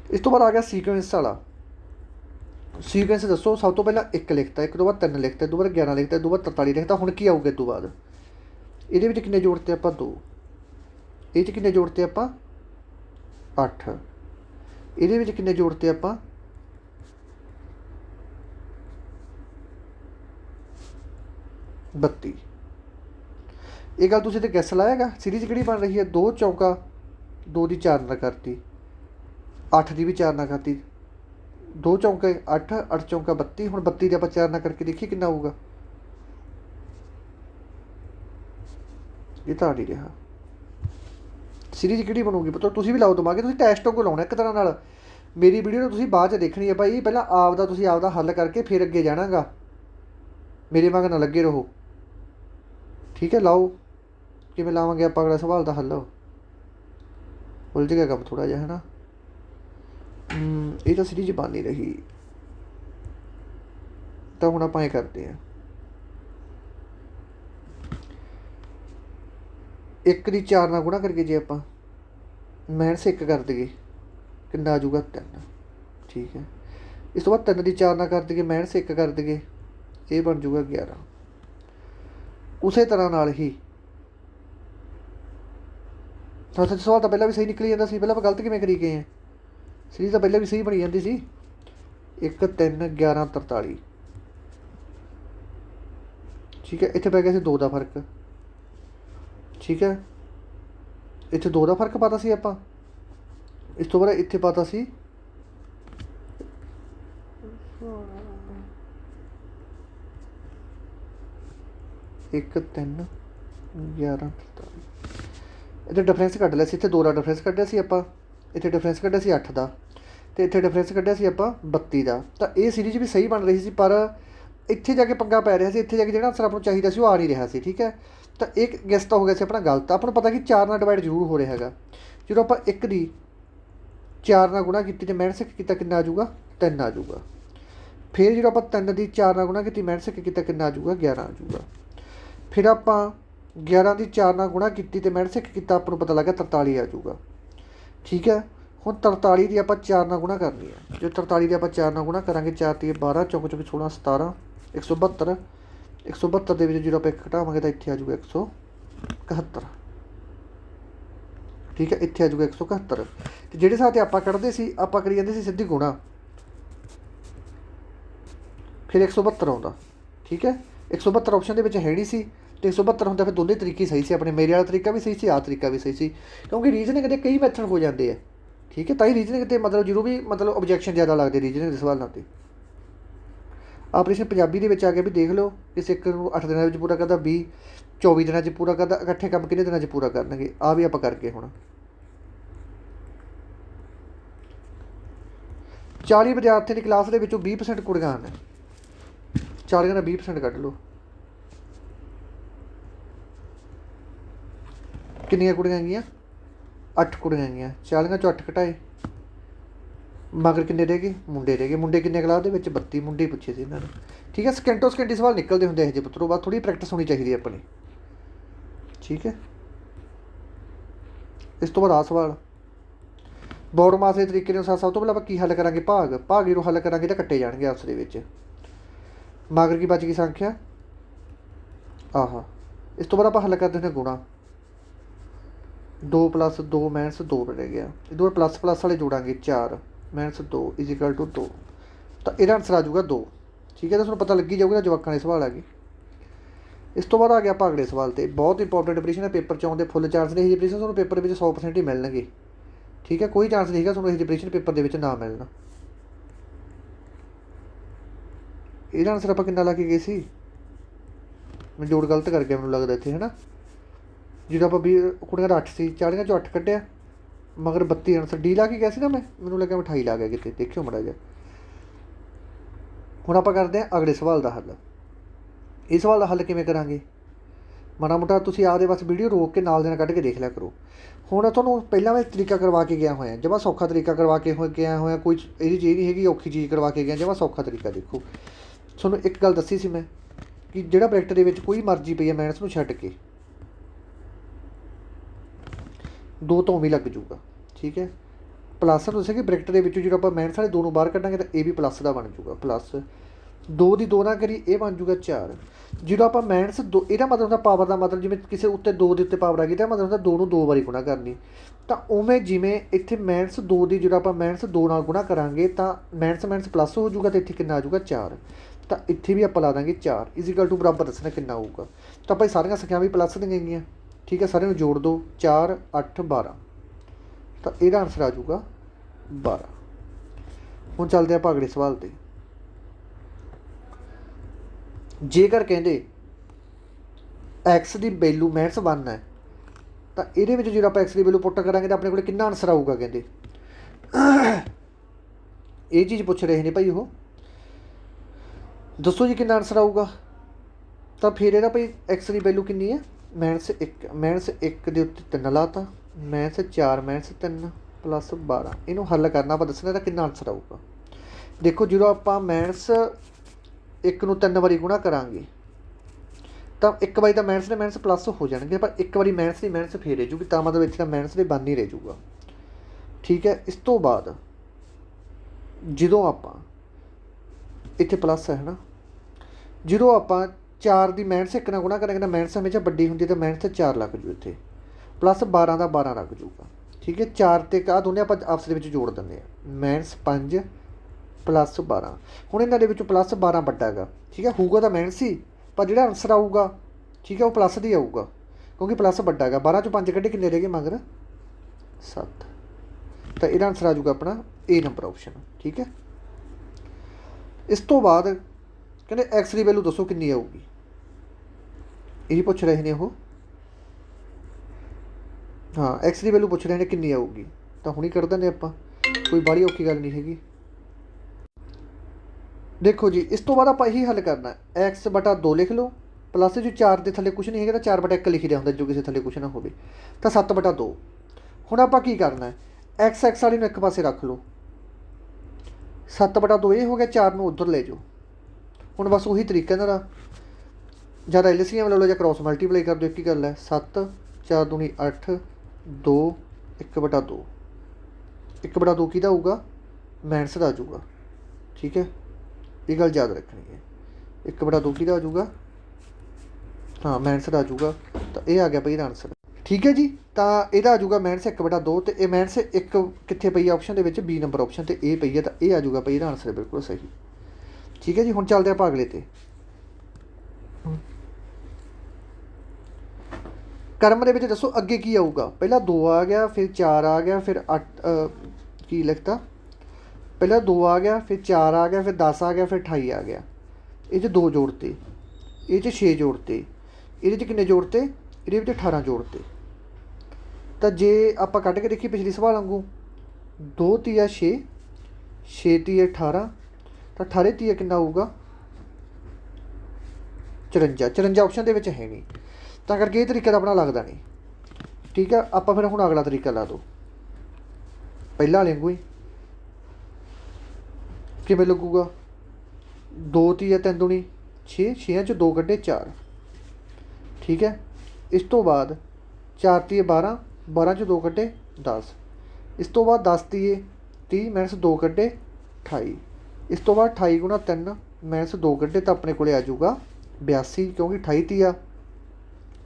ਇਸ ਤੋਂ ਬਾਅਦ ਆ ਗਿਆ ਸੀਕੁਐਂਸ ਵਾਲਾ। ਸੀਕੁਐਂਸ ਦੱਸੋ। ਸਭ ਤੋਂ ਪਹਿਲਾਂ 1 ਲਿਖਤਾ, 1 ਤੋਂ ਬਾਅਦ 3 ਲਿਖਤਾ, 2 ਤੋਂ ਬਾਅਦ 11 ਲਿਖਤਾ, 2 ਤੋਂ ਬਾਅਦ 43 ਲਿਖਤਾ। ਹੁਣ ਕੀ ਆਊਗਾ? ਇਸ ਤੋਂ ਬਾਅਦ ਇਹਦੇ ਵਿੱਚ ਕਿੰਨੇ ਜੋੜਤੇ ਆਪਾਂ? 2। ਇਹ 'ਚ ਕਿੰਨੇ ਜੋੜਤੇ ਆਪਾਂ? 8। ਇਹਦੇ ਵਿੱਚ ਕਿੰਨੇ ਜੋੜਤੇ ਆਪਾਂ? 32। ਇਹ ਗੱਲ ਤੁਸੀਂ ਤੇ ਗੈਸ ਲਾਇਆਗਾ। ਸੀਰੀਜ਼ ਕਿਹੜੀ ਬਣ ਰਹੀ ਹੈ? 2 ਚੌਂਕਾ 2 ਦੀ 4 ਨਾਲ ਕਰਤੀ, 8 ਦੀ ਵੀ 4 ਨਾਲ ਕਰਤੀ, 2 ਚੌਂਕੇ 8, 8 ਚੌਂਕਾ 32। ਹੁਣ 32 ਦੇ ਆਪਾਂ 4 ਨਾਲ ਕਰਕੇ ਦੇਖੀਏ ਕਿੰਨਾ ਆਊਗਾ। ਇਹ ਤਾਂ ਨਹੀਂ ਰਿਹਾ। ਸੀਰੀਜ਼ ਕਿਹੜੀ ਬਣੂਗੀ? ਪਤਾ ਤੁਸੀਂ ਵੀ ਲਾਓ ਦਿਮਾਗ, ਤੁਸੀਂ ਟੈਸਟ ਵਾਂਗੂ ਲਾਉਣਾ ਇੱਕ ਤਰ੍ਹਾਂ ਨਾਲ। ਮੇਰੀ ਵੀਡੀਓ ਨੂੰ ਤੁਸੀਂ ਬਾਅਦ 'ਚ ਦੇਖਣੀ ਹੈ ਭਾਈ। ਪਹਿਲਾਂ ਆਪਦਾ ਤੁਸੀਂ ਆਪਦਾ ਹੱਲ ਕਰਕੇ ਫਿਰ ਅੱਗੇ ਜਾਣਾਗਾ। ਮੇਰੇ ਵਾਂਗ ਨਾ ਲੱਗੇ ਰਹੋ। ਠੀਕ ਹੈ, ਲਾਓ। ਕਿਵੇਂ ਲਾਵਾਂਗੇ ਆਪਾਂ ਅਗਲਾ ਸਵਾਲ ਦਾ ਹੱਲ? ਉਲਝ ਗਿਆ ਕੰਮ ਥੋੜ੍ਹਾ ਜਿਹਾ, ਹੈ ਨਾ। ਇਹ ਤਾਂ ਸੀਰੀਜ਼ ਬਣ ਨਹੀਂ ਰਹੀ। ਤਾਂ ਹੁਣ ਆਪਾਂ ਇਹ ਕਰਦੇ ਹਾਂ, 1 ਦੀ 4 ਨਾਲ ਗੁਣਾ ਕਰਕੇ ਜੇ ਆਪਾਂ -1 ਕਰ ਦਈਏ कितना आ जाऊगा 3। ठीक है, इस तो बाद 3 की 4 ना कर दईए, -1 कर दईए, ये बन जाऊगा 11। उस तरह नाल ही सवाल तो पहला भी सही निकली जाता सी, पहला आप गलत किवें करी गए हैं। सीरीज तो पहले भी सही बनी जाती सी। 1 3 11 43। ठीक है, इत्थे पै गया सी 2 का फर्क। ठीक है, इत्थे 2 का फर्क पाता सी आपां, इस तो बाद इत्थे पाता सी 1 3 11 43। इत्थे डिफरेंस कढ लिया सी, इत्थे 2 का डिफरेंस कढिया सी आपां, इत्थे डिफरेंस कढिया सी 8 का, तो इत्थे डिफरेंस कढिया सी आपां 32 का। तो ये सीरीज भी सही बन रही सी, पर इत्थे जाके पंगा पै रहा सी, इत्थे जाके जिहड़ा आंसर आपको चाहिदा सी वो आ नहीं रहा सी। ठीक है, तो एक गैस तो हो गया सी अपना गलत। आपको पता कि 4 नाल डिवाइड जरूर हो रहा है। जो आप 1 की 4 नाल गुणा की, -1 किया कितना आ जाऊगा 3 आ जाऊगा। फिर जो आप 3 की 4 नाल गुणा की, -1 किया कितना आ जाऊगा 11 आ जाऊगा। फिर आप 11 की 4 नाल गुणा की, -1 किया आपको पता लगा 43 आ जाऊगा। ठीक है, ਹੁਣ 43 की आप 4 ਨਾਲ गुणा करनी है। जो 43 की आप 4 ਨਾਲ गुणा करांगे, 4 × 12, 4 × 16 17, 172। 172 के जो आप 1 घटावांगे तो इत्थे आ जाऊगा 171। ठीक है, इत्थे आ जाऊगा 171। तो जिहड़े साथ आप कढ़ते सी, आप करी जाते सी सीधी गुणा, फिर 172 आउंदा। ठीक है, 172 ऑप्शन दे विच है नहीं सी, तो 172 होंदा। फिर दोनों तरीके सही से, अपने मेरे वाला तरीका भी सही से, आ तरीका भी सही सी, क्योंकि रीजनिंग के कई मैथड हो जाते हैं। ठीक है, ताई रीजनिंग ते मतलब जरूर भी मतलब ऑब्जैक्शन ज़्यादा लगते रीजनिंग के सवालों से। ऑपरेशन पंजाबी के आ गया भी देख लो, किसी एक 8 दिनों में पूरा करता, 20 24 दिनों में पूरा करता, इकट्ठे काम कितने दिनों में पूरा करनगे, आ भी आप करके हुण 40 विद्यार्थियों की क्लास के 20% कुड़ियां हैं, 40 का 20% कट लो, कितनी कुड़ियां गई 8 कुड़ियां गई, 40 चों 8 घटाए, मगर किन्ने रह गए मुंडे रह गए। मुंडे किन्ने क्लास के 32 मुंडे ही पूछे थे इन्होंने। ठीक है, सकेंटो सकेंटी सवाल निकलते होंगे यह पुत्रों, बाद थोड़ी प्रैक्टिस होनी चाहिए अपनी। ठीक है, इस तो बाद आ सवाल बॉड मास के तरीके अनुसार सब तो पहले आप की हल करा, भाग जो हल करा तो कट्टे जाएंगे आपस के। मगर की बच गई संख्या आह, इस तो बाद आप हल करते हैं गुणा, 2 + 2 -2 रह गया। इस तो प्लस प्लस वाले जोड़ांगे 4 -2 = 2, तो यह आंसर आ जाऊगा 2। ठीक है, तो तुहानूं पता लगी जाऊगा जवाकां दे सवाल आ गए। इस तो बाद आ गया आप अगले सवाल ते, बहुत इंपॉर्टेंट प्रश्न है, पेपर च आउंदे फुल चांस ने। ये प्रश्न तुहानूं पेपर में 100% ही मिलणगे। ठीक है, कोई चांस नहीं है तुहानूं ये प्रश्न पेपर के ना मिलना। ਇਹਦਾ आंसर आप कितना ला के गए सी, मैं जोड़ गलत कर गया मैनूं लगदा इत्थे, है ना। जो आप 20 कुड़ियां 8 सी, 40 चों 8 कढ़िया, मगर 32 आंसर डी ला के गया सी ना, मैनूं लग्या 28 ला गया किते, देखियो माड़ा जिहा। हुण आपां करदे हां अगले सवाल का हल। इस सवाल का हल किवें करांगे, माड़ा मोटा तुसीं आपदे बस वीडियो रोक के नाल दे नाल कढ के देख लिया करो। हुण तुहानूं पहलां मैं तरीका करवा के गया होया, जमा सौखा तरीका करवा के गया होया, कोई इहदी चीज़ नहीं हैगी औखी चीज़ करवा के गया, जमा सौखा तरीका। देखो ਤੁਹਾਨੂੰ एक गल दसी सी मैं कि ਜਿਹੜਾ ब्रैकेट ਦੇ ਵਿੱਚ कोई मर्जी पई है माइनस ਨੂੰ ਛੱਡ के 2 तो उਵੇਂ लग जूगा। ठीक है, प्लस दस्सिया कि ब्रैकेट ਦੇ ਵਿੱਚੋਂ ਜਦੋਂ ਆਪਾਂ माइनस वाले 2 ਨੂੰ बाहर ਕੱਢਾਂਗੇ ਤਾਂ ਇਹ भी प्लस ਦਾ बन जूगा, प्लस 2 ਦੀ 2 ਨਾਲ करी ਇਹ बन जूगा 4। ਜਦੋਂ ਆਪਾਂ माइनस 2, ਇਹਦਾ मतलब ਹੁੰਦਾ पावर ਦਾ मतलब ਜਿਵੇਂ ਕਿਸੇ ਉੱਤੇ 2 ਦੇ ਉੱਤੇ पावर आ गई ਤਾਂ मतलब ਹੁੰਦਾ 2 ਨੂੰ 2 ਵਾਰੀ ਗੁਣਾ ਕਰਨੀ। ਤਾਂ ਉਵੇਂ ਜਿਵੇਂ ਇੱਥੇ -2 ਦੀ ਜਦੋਂ ਆਪਾਂ -2 ਨਾਲ ਗੁਣਾ ਕਰਾਂਗੇ ਤਾਂ माइनस प्लस हो जूगा, तो ਇੱਥੇ कितना आ जूगा 4। तो इत्थे भी आप ला देंगे 4 = बराबर दसना कितना होगा। तो आप सारिया संख्या भी प्लस दी गई। ठीक है, सारे जोड़ दो, 4 8 12, तो यदा आंसर आ जाऊगा 12। हुण चलते आप अगले सवाल ते। जेकर कहते एक्स की वैल्यू -1 है, तो ये जो आप एक्स की वैल्यू पुट करांगे तो अपने को कितना आंसर आऊगा। कहते ये चीज़ पूछ रहे हैं भाई, वो दसो जी कितना आंसर आऊगा। तो फिर यदा भाई एक्स की वैल्यू कितनी है, -1 के उत्ते 3 लाता, -4 -3 + 12, इनू हल करना आप दसना तो कितना आंसर आऊगा। देखो जो आप -1 ਨੂੰ 3 ਵਾਰੀ गुणा करांगे तो 1 ਵਾਰੀ तो माइनस ने माइनस प्लस हो जाएंगे, पर 1 ਵਾਰੀ माइनस नहीं माइनस फिर रह जूगी, तो मतलब इतना माइनस ने 1 ही रह जूगा। ठीक है। इस तो बाद ਜਦੋਂ ਆਪਾਂ ਇੱਥੇ ਪਲੱਸ ਹੈ ਨਾ, ਜਦੋਂ ਆਪਾਂ 4 ਦੀ ਮਾਈਨਸ 1 ਨਾਲ ਗੁਣਾ ਕਰਾਂਗੇ ਤਾਂ ਮਾਈਨਸ ਹਮੇਸ਼ਾ ਵੱਡੀ ਹੁੰਦੀ ਹੈ, ਤਾਂ ਮਾਈਨਸ 4 ਲੱਗ ਜੂ ਇੱਥੇ, ਪਲੱਸ 12 ਦਾ 12 ਲੱਗ ਜੂਗਾ। ਠੀਕ ਹੈ, 4 ਅਤੇ ਆਹ ਦੋਨੇ ਆਪਾਂ ਆਪਸ ਦੇ ਵਿੱਚ ਜੋੜ ਦਿੰਦੇ ਹਾਂ, ਮਾਈਨਸ 5 ਪਲੱਸ 12। ਹੁਣ ਇਹਨਾਂ ਦੇ ਵਿੱਚੋਂ ਪਲੱਸ 12 ਵੱਡਾ ਹੈਗਾ, ਠੀਕ ਹੈ, ਹੋਊਗਾ ਤਾਂ ਮਾਈਨਸ ਹੀ, ਪਰ ਜਿਹੜਾ ਆਨਸਰ ਆਊਗਾ, ਠੀਕ ਹੈ, ਉਹ ਪਲੱਸ ਦੀ ਆਊਗਾ, ਕਿਉਂਕਿ ਪਲੱਸ ਵੱਡਾ ਹੈਗਾ। 12 ਚੋਂ 5 ਕੱਢੇ ਕਿੰਨੇ ਰਹਿ ਗਏ ਮਗਰ 7, ਤਾਂ ਇਹਦਾ ਆਨਸਰ ਆ ਜਾਊਗਾ ਆਪਣਾ ਏ ਨੰਬਰ ਆਪਸ਼ਨ। ਠੀਕ ਹੈ, ਇਸ ਤੋਂ ਬਾਅਦ ਕਹਿੰਦੇ ਐਕਸ ਦੀ ਵੈਲੂ ਦੱਸੋ ਕਿੰਨੀ ਆਊਗੀ, ਇਹੀ ਪੁੱਛ ਰਹੇ ਨੇ ਉਹ। ਹਾਂ, ਐਕਸ ਦੀ ਵੈਲੂ ਪੁੱਛ ਰਹੇ ਨੇ ਕਿੰਨੀ ਆਊਗੀ, ਤਾਂ ਹੁਣੀ ਕੱਢ ਦਿੰਦੇ ਆਪਾਂ, ਕੋਈ ਬਾਹਲੀ ਔਖੀ ਗੱਲ ਨਹੀਂ ਹੈਗੀ। ਦੇਖੋ ਜੀ, ਇਸ ਤੋਂ ਬਾਅਦ ਆਪਾਂ ਇਹੀ ਹੱਲ ਕਰਨਾ, ਐਕਸ ਬਟਾ 2 ਲਿਖ ਲਓ, ਪਲੱਸ ਜੋ 4 ਦੇ ਥੱਲੇ ਕੁਛ ਨਹੀਂ ਹੈਗਾ ਤਾਂ 4 ਬਟਾ 1 ਲਿਖੀ ਦਾ ਹੁੰਦਾ, ਜੋ ਕਿਸੇ ਥੱਲੇ ਕੁਛ ਨਾ ਹੋਵੇ, ਤਾਂ 7 ਬਟਾ 2। ਹੁਣ ਆਪਾਂ ਕੀ ਕਰਨਾ, ਐਕਸ ਵਾਲੀ ਨੂੰ ਇੱਕ ਪਾਸੇ ਰੱਖ ਲਓ, 7 ਬਟਾ 2 ਇਹ ਹੋ ਗਿਆ, 4 ਨੂੰ ਉੱਧਰ ਲੈ ਜਾਓ। ਹੁਣ ਬਸ ਉਹੀ ਤਰੀਕਾ ਇਹਨਾਂ ਦਾ, ਜਾਂ ਤਾਂ LCM ਲੈ ਲਓ ਜਾਂ ਕ੍ਰੋਸ ਮਲਟੀਪਲਾਈ ਕਰ ਦਿਓ, ਇੱਕ ਹੀ ਗੱਲ ਹੈ। 7 4 ਦੂਣੀ 8 2 1 ਬਟਾ 2, 1 ਬਟਾ 2 ਕਿਹਦਾ ਆਊਗਾ, ਮਾਈਨਸ ਦਾ ਆ ਜਾਊਗਾ। ਠੀਕ ਹੈ, ਇਹ ਗੱਲ ਯਾਦ ਰੱਖਣੀ ਹੈ, 1 ਬਟਾ 2 ਕਿਹਦਾ ਆ ਜਾਊਗਾ, ਹਾਂ ਮਾਈਨਸ ਦਾ ਆ ਜਾਊਗਾ, ਤਾਂ ਇਹ ਆ ਗਿਆ ਭਾਈ ਇਹਦਾ ਆਨਸਰ। ਠੀਕ ਹੈ ਜੀ, ਤਾਂ ਇਹਦਾ ਆ ਜਾਊਗਾ ਮਾਈਨਸ 1 ਬਟਾ 2, ਅਤੇ ਇਹ ਮਾਈਨਸ 1 ਕਿੱਥੇ ਪਈ ਆ ਆਪਸ਼ਨ ਦੇ ਵਿੱਚ, B ਨੰਬਰ ਆਪਸ਼ਨ 'ਤੇ ਇਹ ਪਈ ਹੈ, ਤਾਂ ਇਹ ਆ ਜਾਊਗਾ ਭਾਈ ਇਹਦਾ ਆਨਸਰ ਬਿਲਕੁਲ ਸਹੀ। ਠੀਕ ਹੈ ਜੀ, ਹੁਣ ਚੱਲਦੇ ਆਪਾਂ ਅਗਲੇ 'ਤੇ। ਕਰਮ ਦੇ ਵਿੱਚ ਦੱਸੋ ਅੱਗੇ ਕੀ ਆਊਗਾ, ਪਹਿਲਾਂ 2 ਆ ਗਿਆ, ਫਿਰ 4 ਆ ਗਿਆ, ਫਿਰ 8 ਕੀ ਲਿਖਤਾ, ਪਹਿਲਾਂ 2 ਆ ਗਿਆ, ਫਿਰ 4 ਆ ਗਿਆ, ਫਿਰ 10 ਆ ਗਿਆ, ਫਿਰ 28 ਆ ਗਿਆ। ਇਹ 'ਚ 2 ਜੋੜਤੇ, ਇਹ 'ਚ 6 ਜੋੜਤੇ, ਇਹਦੇ 'ਚ ਕਿੰਨੇ ਜੋੜਤੇ, ਇਹਦੇ ਵਿੱਚ 18 ਜੋੜਤੇ। ਤਾਂ ਜੇ ਆਪਾਂ ਕੱਢ ਕੇ ਦੇਖੀਏ ਪਿਛਲੀ ਸਵਾਲ ਵਾਂਗੂ, 2 ਤੀਆ 6, 6 ਤੀਆ 18, ਤਾਂ 18 ਤੀਆ ਕਿੰਨਾ ਆਊਗਾ 54। 54 ਆਪਸ਼ਨ ਦੇ ਵਿੱਚ ਹੈ ਨਹੀਂ, ਤਾਂ ਕਰਕੇ ਇਹ ਤਰੀਕਾ ਤਾਂ ਆਪਣਾ ਲੱਗਦਾ ਨਹੀਂ। ਠੀਕ ਆ, ਆਪਾਂ ਫਿਰ ਹੁਣ ਅਗਲਾ ਤਰੀਕਾ ਲਾ ਦਿਓ, ਪਹਿਲਾਂ ਵਾਲੇ ਵਾਂਗੂ ਹੀ। ਕਿਵੇਂ ਲੱਗੂਗਾ, 2 ਤੀਆ 3 ਦੂਣੀ 6, 6 'ਚ 2 ਕੱਢੇ 4। ਠੀਕ ਹੈ, ਇਸ ਤੋਂ ਬਾਅਦ 4 ਤੀਏ 12, 12 'ਚ 2 ਕੱਢੇ 10। ਇਸ ਤੋਂ ਬਾਅਦ 10 ਤੀਏ 30 ਮਾਈਨਸ 2 ਕੱਢੇ 28। ਇਸ ਤੋਂ ਬਾਅਦ 28 ਗੁਣਾ 3 ਮਾਈਨਸ 2 ਕੱਢੇ, ਤਾਂ ਆਪਣੇ ਕੋਲ ਆ ਜਾਊਗਾ 82, ਕਿਉਂਕਿ 28 ਤੀਆ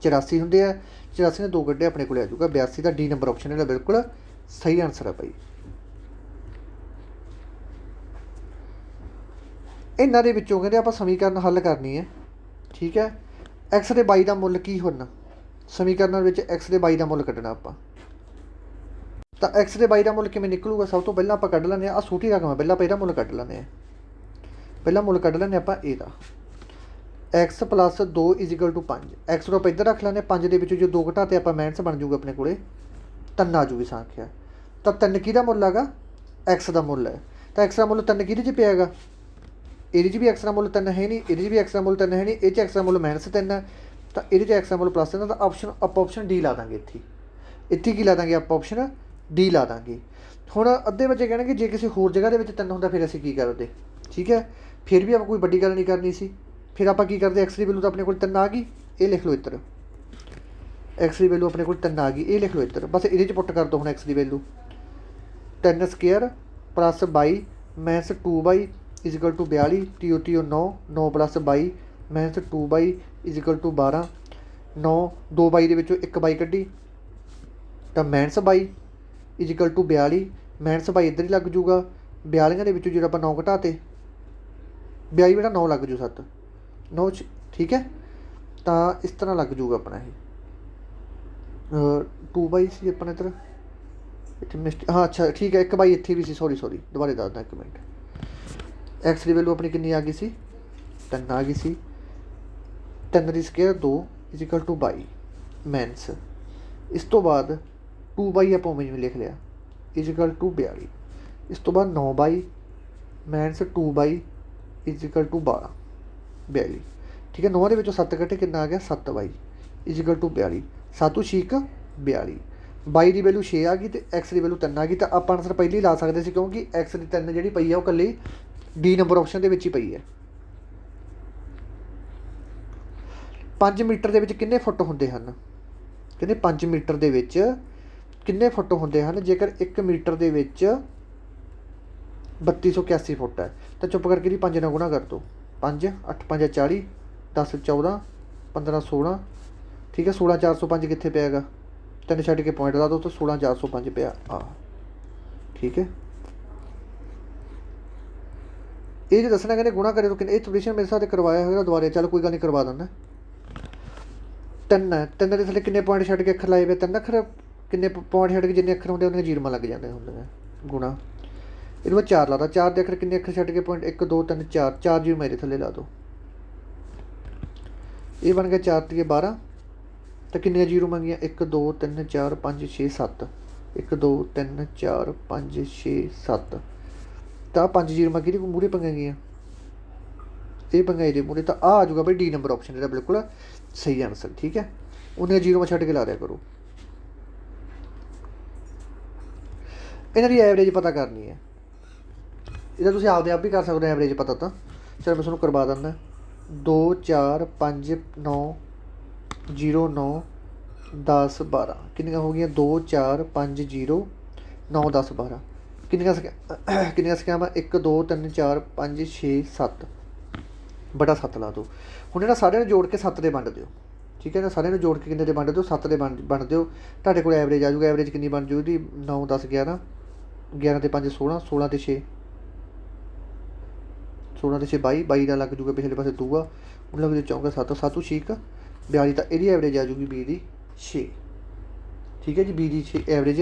84 ਹੁੰਦੇ ਆ, 84 ਨੇ 2 ਕੱਢੇ, ਆਪਣੇ ਕੋਲ ਆ ਜਾਊਗਾ 82। ਦਾ ਡੀ ਨੰਬਰ ਆਪਸ਼ਨ ਇਹਦਾ ਬਿਲਕੁਲ ਸਹੀ ਆਨਸਰ ਹੈ ਭਾਈ। ਇਹਨਾਂ ਦੇ ਵਿੱਚੋਂ ਕਹਿੰਦੇ ਆਪਾਂ ਸਮੀਕਰਨ ਹੱਲ ਕਰਨੀ ਹੈ। ਠੀਕ ਹੈ, ਐਕਸ ਦੇ 22 ਦਾ ਮੁੱਲ ਕੀ ਹੋਣਾ, ਸਮੀਕਰਨਾਂ ਵਿੱਚ ਐਕਸ ਦੇ 22 ਦਾ ਮੁੱਲ ਕੱਢਣਾ ਆਪਾਂ। ਤਾਂ ਐਕਸ ਦੇ 22 ਦਾ ਮੁੱਲ ਕਿਵੇਂ ਨਿਕਲੂਗਾ, ਸਭ ਤੋਂ ਪਹਿਲਾਂ ਆਪਾਂ ਕੱਢ ਲੈਂਦੇ ਹਾਂ, ਆਹ ਛੋਟੀ ਰਕਮ ਹੈ, ਪਹਿਲਾਂ ਆਪਾਂ ਇਹਦਾ ਮੁੱਲ ਕੱਢ ਲੈਂਦੇ ਹਾਂ। ਪਹਿਲਾਂ ਮੁੱਲ ਕੱਢ ਲੈਂਦੇ ਆਪਾਂ ਇਹਦਾ, x plus 2 is equal to 5। X ਨੂੰ ਆਪਾਂ ਇੱਧਰ ਰੱਖ ਲੈਂਦੇ, 5 ਦੇ ਵਿੱਚੋਂ ਜੋ 2 ਘਟਾ ਤੇ ਆਪਾਂ ਮਾਈਨਸ ਬਣ ਜੂਗਾ ਆਪਣੇ ਕੋਲੇ 3 ਆ ਜੂਗੀ ਸੰਖਿਆ। ਤਾਂ 3 ਕਿਹਦਾ ਮੁੱਲ ਹੈਗਾ, ਐਕਸ ਦਾ ਮੁੱਲ ਹੈ। ਤਾਂ ਐਕਸ ਦਾ ਮੁੱਲ 3 ਕਿਹਦੇ 'ਚ ਪਿਆ ਹੈਗਾ, ਇਹਦੇ 'ਚ ਵੀ ਐਕਸ ਦਾ ਮੁੱਲ 3 ਹੈ ਨਹੀਂ, ਇਹਦੇ 'ਚ ਵੀ ਐਕਸ ਦਾ ਮੁੱਲ 3 ਹੈ ਨਹੀਂ, ਇਹ 'ਚ ਐਕਸ ਦਾ ਮੁੱਲ ਮਾਈਨਸ 3 ਹੈ, ਤਾਂ ਇਹਦੇ 'ਚ ਐਕਸ ਦਾ ਮੁੱਲ ਪਲੱਸ 3। ਤਾਂ ਆਪਾਂ ਆਪਸ਼ਨ ਡੀ ਲਾ ਦਾਂਗੇ ਇੱਥੇ ਕੀ ਲਾ ਦਾਂਗੇ ਆਪਾਂ, ਆਪਸ਼ਨ ਡੀ ਲਾ ਦਾਂਗੇ। ਹੁਣ ਅੱਧੇ ਬੱਚੇ ਕਹਿਣਗੇ ਜੇ ਕਿਸੇ ਹੋਰ ਜਗ੍ਹਾ ਦੇ ਵਿੱਚ 3 ਹੁੰਦਾ ਫਿਰ ਅਸੀਂ ਕੀ ਕਰਦੇ। ਠੀਕ ਹੈ, ਫਿਰ ਵੀ ਆਪਾਂ ਕੋਈ ਵੱਡੀ ਗੱਲ ਨਹੀਂ ਕਰਨੀ ਸੀ, ਫਿਰ ਆਪਾਂ ਕੀ ਕਰਦੇ, ਐਕਸ ਦੀ ਵੈਲੂ ਤਾਂ ਆਪਣੇ ਕੋਲ 3 ਆ ਗਈ, ਇਹ ਲਿਖ ਲਓ ਇੱਧਰ, ਐਕਸ ਦੀ ਵੈਲੂ ਆਪਣੇ ਕੋਲ 3 ਆ ਗਈ, ਇਹ ਲਿਖ ਲਓ ਇੱਧਰ, ਬਸ ਇਹਦੇ 'ਚ ਪੁੱਟ ਕਰ ਦਿਓ ਹੁਣ ਐਕਸ ਦੀ value. 3 square plus 22 minus 2/, is equal to 42, TO 9, 9 plus 22 minus 2/, is equal to 12। 9 2 22 ਦੇ ਵਿੱਚੋਂ 1 22 ਕੱਢੀ, ਤਾਂ ਮਾਈਨਸ 22 ਇਜ਼ੀਕਲ ਟੂ 42, ਮਾਈਨਸ 22 ਇੱਧਰ ਹੀ ਲੱਗ ਜੂਗਾ। 42 ਦੇ ਵਿੱਚੋਂ ਜਿਹੜਾ ਆਪਾਂ 9 ਘਟਾਤੇ, 22 ਬੇਟਾ 9 ਲੱਗ ਜੂ 7 9 'ਚ। ਠੀਕ ਹੈ, ਤਾਂ ਇਸ ਤਰ੍ਹਾਂ ਲੱਗ ਜੂਗਾ ਆਪਣਾ ਇਹ 2/, ਸੀ ਆਪਣਾ ਇੱਧਰ ਇੱਥੇ ਮਿਸਟੇਕ, ਹਾਂ ਅੱਛਾ ਠੀਕ ਹੈ, 1/, ਇੱਥੇ ਵੀ ਸੀ, ਸੌਰੀ ਦੁਬਾਰੇ ਦੱਸਦਾ 1 ਮਿੰਟ। ਐਕਸ ਦੀ ਵੈਲੂ ਆਪਣੀ ਕਿੰਨੀ ਆ ਗਈ ਸੀ, 3 ਆ ਗਈ ਸੀ, 3 ਦੀ ਸਕੁਅਰ 2 ਇਜ਼ੀਕਲ ਟੂ 22 ਮਾਈਨਸ, ਇਸ ਤੋਂ ਬਾਅਦ 2/, ਆਪਾਂ ਉਵੇਂ ਜਿਵੇਂ ਲਿਖ ਲਿਆ, ਇਜ਼ੀਕਲ ਟੂ 42। ਇਸ ਤੋਂ ਬਾਅਦ 9/, ਮਾਈਨਸ 2/, ਇਜ਼ੀਕਲ ਟੂ 12 42। ਠੀਕ ਹੈ, 9 ਦੇ ਵਿੱਚੋਂ 7 ਕੱਢੇ ਕਿੰਨਾ ਆ ਗਿਆ, 7/, ਇਜ਼ੀਕਲ ਟੂ 42। 7 6 42, 22 ਦੀ ਵੈਲੂ 6 ਆ ਗਈ, ਅਤੇ ਐਕਸ ਦੀ ਵੈਲੂ 3 ਆ ਗਈ। ਤਾਂ ਆਪਾਂ ਆਨਸਰ ਪਹਿਲਾਂ ਹੀ ਲਾ ਸਕਦੇ ਸੀ, ਕਿਉਂਕਿ ਐਕਸ ਦੀ 3 ਜਿਹੜੀ ਪਈ ਆ ਉਹ ਇਕੱਲੀ ਡੀ ਨੰਬਰ ਆਪਸ਼ਨ ਦੇ ਵਿੱਚ ਹੀ ਪਈ ਹੈ। 5 ਮੀਟਰ ਦੇ ਵਿੱਚ ਕਿੰਨੇ ਫੁੱਟ ਹੁੰਦੇ ਹਨ, ਕਹਿੰਦੇ 5 ਮੀਟਰ ਦੇ ਵਿੱਚ ਕਿੰਨੇ ਫੁੱਟ ਹੁੰਦੇ ਹਨ ਜੇਕਰ 1 ਮੀਟਰ ਦੇ ਵਿੱਚ 3281 ਫੁੱਟ ਹੈ ਤਾਂ ਚੁੱਪ ਕਰਕੇ ਇਹਦੀ 5 ਨਾਲ ਗੁਣਾ ਕਰ ਦਿਓ। 5 8 5 40 10 14 15 16 ਠੀਕ ਹੈ। 16405 ਕਿੱਥੇ ਪਿਆ ਹੈਗਾ, 3 ਛੱਡ ਕੇ ਪੁਆਇੰਟ ਲਾ ਦਿਓ ਤਾਂ 16405 ਪਿਆ ਆ। ਠੀਕ ਹੈ, ਇਹ ਜੋ ਦੱਸਣਾ ਕਹਿੰਦੇ ਗੁਣਾ ਕਰੇ ਤਾਂ ਕਿੰਨੇ, ਇਹ ਸੋਲੂਸ਼ਨ ਮੇਰੇ ਸਾਥ ਕਰਵਾਇਆ ਹੋਇਆ ਦੁਬਾਰੇ, ਚੱਲ ਕੋਈ ਗੱਲ ਨਹੀਂ ਕਰਵਾ ਦਿੰਦਾ। 3 ਹੈ, 3 ਦੇ ਥੱਲੇ ਕਿੰਨੇ ਪੁਆਇੰਟ ਛੱਡ ਕੇ ਅੱਖਰ ਲਾਏ ਵੇ, 3 ਅੱਖਰ, ਕਿੰਨੇ ਪੁਆਇੰਟ ਛੱਡ ਕੇ ਜਿੰਨੇ ਅੱਖਰ ਹੁੰਦੇ ਉਹਨੇ ਜੀਰਮਾਂ ਲੱਗ ਜਾਂਦੇ ਹੁੰਦੇ ਨੇ ਗੁਣਾ। ਇਹਦੇ ਬਾਅਦ 4 ਲਾ ਤਾ, 4 ਦੇ ਅੱਖਰ ਕਿੰਨੇ ਅੱਖਰ ਛੱਡ ਕੇ ਪੁਆਇੰਟ 1 2 3 4, 4 ਜੀਰੋ ਮੇਰੇ ਥੱਲੇ ਲਾ ਦਿਓ। ਇਹ ਬਣ ਗਿਆ 4 ਤੀਏ 12 ਤਾਂ ਕਿੰਨੀਆਂ ਜੀਰੋ ਮੰਗੀਆਂ 1 2 3 4 5 6 7, 1 2 3 4 5 6 7 ਤਾਂ 5 ਜੀਰੋ ਕਿਹਦੇ ਮੂਹਰੇ ਪੰਗੀਆਂ ਗਈਆਂ, ਇਹ ਪੰਗਾ ਇਹਦੇ ਮੂਹਰੇ, ਤਾਂ ਆ ਜਾਊਗਾ ਬਈ ਡੀ ਨੰਬਰ ਆਪਸ਼ਨ ਇਹਦਾ ਬਿਲਕੁਲ ਸਹੀ ਆਨਸਰ। ਠੀਕ ਹੈ, ਉਹਨੇ ਜੀਰੋ ਛੱਡ ਕੇ ਲਾ ਦਿਆ ਕਰੋ। ਇਹਨਾਂ ਦੀ ਐਵਰੇਜ ਪਤਾ ਕਰਨੀ ਹੈ, ਇਹਦਾ ਤੁਸੀਂ ਆਪਦੇ ਆਪ ਵੀ ਕਰ ਸਕਦੇ ਹੋ ਐਵਰੇਜ ਪਤਾ ਤਾਂ। ਚਲੋ ਮੈਂ ਤੁਹਾਨੂੰ ਕਰਵਾ ਦਿੰਦਾ। 2 4 5 9 0 9 10 12 ਕਿੰਨੀਆਂ ਹੋ ਗਈਆਂ, 2 4 5 0 9 10 12 ਕਿੰਨੀਆਂ ਸਕਿਆਵਾਂ 1 2 3 4 5 6 7 ਬਟਾ 7 ਲਾ ਦਿਓ। ਹੁਣ ਇਹਨਾਂ ਸਾਰਿਆਂ ਨੂੰ ਜੋੜ ਕੇ 7 ਦੇ ਵੰਡ ਦਿਓ। ਠੀਕ ਹੈ ਨਾ, ਸਾਰਿਆਂ ਨੂੰ ਜੋੜ ਕੇ ਕਿੰਨੇ ਦੇ ਵੰਡ ਦਿਓ, 7 ਦੇ ਵੰਡ ਦਿਓ। ਤੁਹਾਡੇ ਕੋਲ ਐਵਰੇਜ ਆ ਜਾਊਗਾ। ਐਵਰੇਜ ਕਿੰਨੀ ਬਣ ਜੂ ਇਹਦੀ, 9 10 11 11 ਤੇ 5 16 16 ਤੇ 6 16 ਤੇ 6 22 22 ਦਾ ਲੱਗ ਜੂਗਾ ਪਿਛਲੇ ਪਾਸੇ 2 ਆ, ਹੁਣ ਲੱਗ ਜੂ 4 7 7 6 42 ਤਾਂ ਇਹਦੀ ਐਵਰੇਜ ਆ ਜੂਗੀ ਬੀ ਦੀ 6। ਠੀਕ ਹੈ ਜੀ, ਬੀ ਦੀ 6 ਐਵਰੇਜ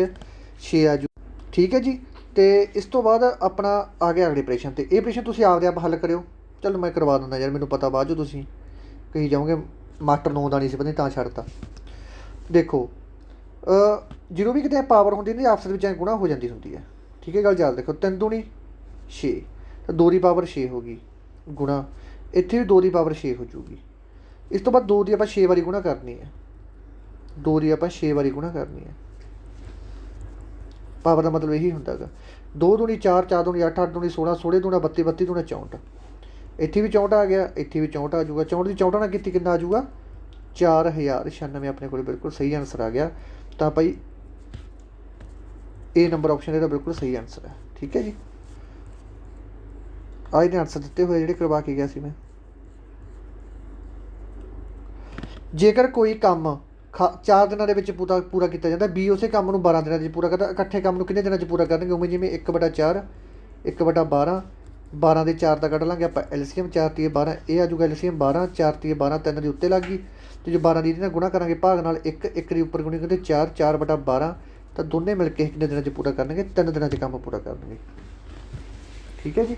6 ਆ ਜੂ। ਠੀਕ ਹੈ ਜੀ, ਤੇ ਇਸ ਤੋਂ ਬਾਅਦ ਆਪਣਾ ਆ ਗਿਆ ਅਗਲੇ ਪ੍ਰਸ਼ਨ ਤੇ। ਇਹ ਪ੍ਰਸ਼ਨ ਤੁਸੀਂ ਆਪਦੇ ਆਪ ਹੱਲ ਕਰਿਓ। ਚਲੋ ਮੈਂ ਕਰਵਾ ਦਿੰਦਾ ਯਾਰ, ਮੈਨੂੰ ਪਤਾ ਬਾਅਦ 'ਚੋਂ ਤੁਸੀਂ ਕਹੀ ਜਾਓਗੇ ਮਾਸਟਰ 9 ਦਾ ਨਹੀਂ ਸੀ ਪਤਾ ਤਾਂ ਛੱਡਤਾ। ਦੇਖੋ ਜਦੋਂ ਵੀ ਕਿਤੇ ਪਾਵਰ ਹੁੰਦੀ ਨਾ ਆਪਸ ਵਿੱਚ ਗੁਣਾ ਹੋ ਜਾਂਦੀ ਹੁੰਦੀ ਹੈ। ਠੀਕ ਹੈ, ਗੱਲ ਯਾਦ ਦੇਖੋ, 3 ਦੂਣੀ 6 ਤਾਂ 2 ਦੀ ਪਾਵਰ 6 ਹੋ ਗਈ ਗੁਣਾ, ਇੱਥੇ ਵੀ 2 ਦੀ ਪਾਵਰ 6 ਹੋ ਜੂਗੀ। ਇਸ ਤੋਂ ਬਾਅਦ 2 ਦੀ ਆਪਾਂ 6 ਵਾਰੀ ਗੁਣਾ ਕਰਨੀ ਹੈ, 2 ਦੀ ਆਪਾਂ 6 ਵਾਰੀ ਗੁਣਾ ਕਰਨੀ ਹੈ। ਪਾਵਰ ਦਾ ਮਤਲਬ ਇਹੀ ਹੁੰਦਾ ਗਾ। 2 ਦੂਣੀ 4 4 ਦੂਣੀ 8 8 ਦੂਣੀ 16 16 ਦੂਣਾ 32 32 ਦੂਣਾ 64, ਇੱਥੇ ਵੀ 64 ਆ ਗਿਆ, ਇੱਥੇ ਵੀ 64 ਆ ਜਾਊਗਾ। 64 ਦੀ 64 ਨਾਲ ਕੀਤੀ ਕਿੰਨਾ ਆ ਜਾਊਗਾ, 4096 ਆਪਣੇ ਕੋਲ ਬਿਲਕੁਲ ਸਹੀ ਆਨਸਰ ਆ ਗਿਆ। ਤਾਂ ਭਾਈ ਇਹ ਨੰਬਰ ਆਪਸ਼ਨ ਇਹਦਾ ਬਿਲਕੁਲ ਸਹੀ ਆਨਸਰ ਹੈ। ਠੀਕ ਹੈ ਜੀ, ਆਹ ਇਹਨੇ ਆਨਸਰ ਦਿੱਤੇ ਹੋਏ ਜਿਹੜੇ ਕਰਵਾ ਕੇ ਗਿਆ ਸੀ ਮੈਂ। ਜੇਕਰ ਕੋਈ ਕੰਮ 4 ਦਿਨਾਂ ਦੇ ਵਿੱਚ ਪੂਰਾ ਕੀਤਾ ਜਾਂਦਾ, ਬੀ ਉਸੇ ਕੰਮ ਨੂੰ 12 ਦਿਨਾਂ 'ਚ ਪੂਰਾ ਕਰਦਾ। ਇਕੱਠੇ ਕੰਮ ਨੂੰ ਕਿੰਨੇ ਦਿਨਾਂ 'ਚ ਪੂਰਾ ਕਰਨਗੇ, ਉਵੇਂ ਜਿਵੇਂ 1/4 1/12 12 ਦੇ 4 ਦਾ ਕੱਢ ਲਾਂਗੇ ਆਪਾਂ ਐਲਸੀਐਮ, 4 ਤੀਏ 12 ਇਹ ਆ ਜਾਊਗਾ ਐਲਸੀਐਮ 12 4 ਤੀਏ 12 3 ਦੇ ਉੱਤੇ ਲੱਗ ਗਈ, ਅਤੇ ਜੋ 12 ਦੀ ਇਹਦੇ ਨਾਲ ਗੁਣਾ ਕਰਾਂਗੇ ਭਾਗ ਨਾਲ 1 ਦੀ ਉੱਪਰ ਗੁਣੀ ਕਹਿੰਦੇ 4 4/12 ਤਾਂ ਦੋਨੇ ਮਿਲ ਕੇ ਕਿੰਨੇ ਦਿਨਾਂ 'ਚ ਪੂਰਾ ਕਰਨਗੇ, 3 ਦਿਨਾਂ 'ਚ ਕੰਮ ਪੂਰਾ ਕਰਨਗੇ। ਠੀਕ ਹੈ ਜੀ,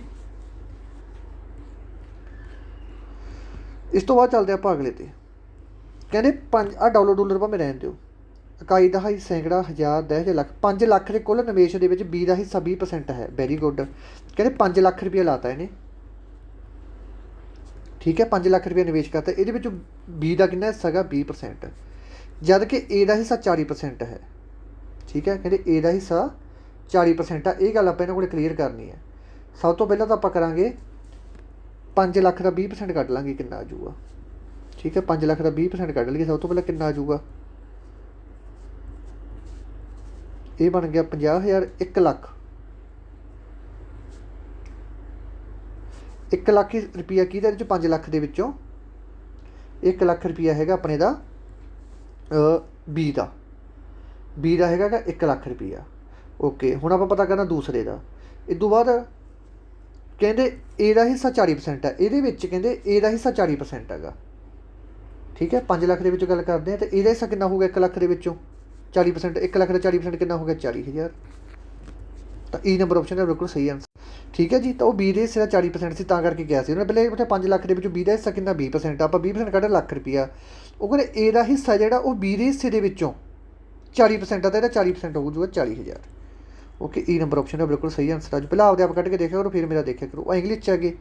ਇਸ ਤੋਂ ਬਾਅਦ ਚੱਲਦੇ ਆਪਾਂ ਅਗਲੇ 'ਤੇ। ਕਹਿੰਦੇ 5 ਆਹ $ਡਾਲਰ ਭਾਵੇਂ ਰਹਿਣ ਦਿਓ, ਇਕਾਈ ਦਹਾਈ ਸੈਂਕੜਾ ਹਜ਼ਾਰ ਦਹਿ ਲੱਖ, 5 ਲੱਖ ਦੇ ਕੁੱਲ ਨਿਵੇਸ਼ ਦੇ ਵਿੱਚ ਬੀ ਦਾ ਹਿੱਸਾ 20% ਹੈ। ਵੈਰੀ ਗੁੱਡ, ਕਹਿੰਦੇ 5 ਲੱਖ ਰੁਪਇਆ ਲਾਤਾ ਇਹਨੇ। ਠੀਕ ਹੈ, 5 ਲੱਖ ਰੁਪਇਆ ਨਿਵੇਸ਼ ਕਰਤਾ, ਇਹਦੇ ਵਿੱਚ ਬੀ ਦਾ ਕਿੰਨਾ ਹਿੱਸਾ ਹੈਗਾ 20%, ਜਦ ਕਿ ਏ ਦਾ ਹਿੱਸਾ 40% ਹੈ। ਠੀਕ ਹੈ, ਕਹਿੰਦੇ ਏ ਦਾ ਹਿੱਸਾ 40% ਆ। ਇਹ ਗੱਲ ਆਪਾਂ ਇਹਨਾਂ ਕੋਲ ਕਲੀਅਰ ਕਰਨੀ ਹੈ। ਸਭ ਤੋਂ ਪਹਿਲਾਂ ਤਾਂ ਆਪਾਂ ਕਰਾਂਗੇ 5 ਲੱਖ ਦਾ 20% ਕੱਢ ਲਾਂਗੇ, ਕਿੰਨਾ ਆ ਜਾਊਗਾ। ਠੀਕ ਹੈ, 5 ਲੱਖ ਦਾ 20% ਕੱਢ ਲਈਏ। ਸਭ ਤੋਂ ਪਹਿਲਾਂ ਕਿੰਨਾ ਆ ਜਾਊਗਾ, ਇਹ ਬਣ ਗਿਆ 50,000। 1 ਲੱਖ 1 ਲੱਖ ਰੁਪਈਆ ਕਿਹਦਾ, ਇਹਦੇ 'ਚ 5 ਲੱਖ ਦੇ ਵਿੱਚੋਂ 1 ਲੱਖ ਰੁਪਈਆ ਹੈਗਾ ਆਪਣੇ ਦਾ ਬੀ ਦਾ ਹੈਗਾ ਗਾ 1 ਲੱਖ ਰੁਪਈਆ। ਓਕੇ, ਹੁਣ ਆਪਾਂ ਪਤਾ ਕਰਨਾ ਦੂਸਰੇ ਦਾ। ਇਸ ਤੋਂ ਬਾਅਦ ਕਹਿੰਦੇ ਏ ਦਾ ਹਿੱਸਾ 40% ਹੈ, ਇਹਦੇ ਵਿੱਚ ਕਹਿੰਦੇ ਏ ਦਾ ਹਿੱਸਾ 40% ਹੈਗਾ। ਠੀਕ ਹੈ, 5 ਲੱਖ ਦੇ ਵਿੱਚੋਂ ਗੱਲ ਕਰਦੇ ਹਾਂ, ਅਤੇ ਇਹਦਾ ਹਿੱਸਾ ਕਿੰਨਾ ਹੋਊਗਾ 1 ਲੱਖ ਦੇ ਵਿੱਚੋਂ 40%, 1 ਲੱਖ ਦਾ 40% ਕਿੰਨਾ ਹੋ ਗਿਆ 40,000। ਤਾਂ ਈ ਨੰਬਰ ਆਪਸ਼ਨ ਹੈ ਬਿਲਕੁਲ ਸਹੀ ਆਨਸਰ। ਠੀਕ ਹੈ ਜੀ, ਤਾਂ ਉਹ ਬੀ ਦੇ ਹਿੱਸੇ ਦਾ 40% ਸੀ, ਤਾਂ ਕਰਕੇ ਗਿਆ ਸੀ ਉਹਨੇ ਪਹਿਲੇ ਉੱਥੇ 5 ਲੱਖ ਦੇ ਵਿੱਚੋਂ ਬੀ ਦਾ ਹਿੱਸਾ ਕਿੰਨਾ 20%, ਆਪਾਂ 20% ਕੱਢ ਲੱਖ ਰੁਪਈਆ। ਉਹ ਕਹਿੰਦੇ ਏ ਦਾ ਹਿੱਸਾ ਜਿਹੜਾ ਉਹ ਬੀ ਦੇ ਹਿੱਸੇ ਦੇ ਵਿੱਚੋਂ 40% ਆ, ਤਾਂ ਇਹਦਾ 40% ਹੋ ਜੂਗਾ 40,000। ਓਕੇ, ਈ ਨੰਬਰ ਆਪਸ਼ਨ ਹੈ ਬਿਲਕੁਲ ਸਹੀ ਆਨਸਰ। ਅੱਜ ਪਹਿਲਾਂ ਆਪਦੇ ਆਪ ਕੱਢ ਕੇ ਦੇਖਿਆ ਕਰੋ, ਫਿਰ ਮੇਰਾ ਦੇਖਿਆ ਕਰੋ। ਇੰਗਲਿਸ਼ 'ਚ ਅੱਗੇ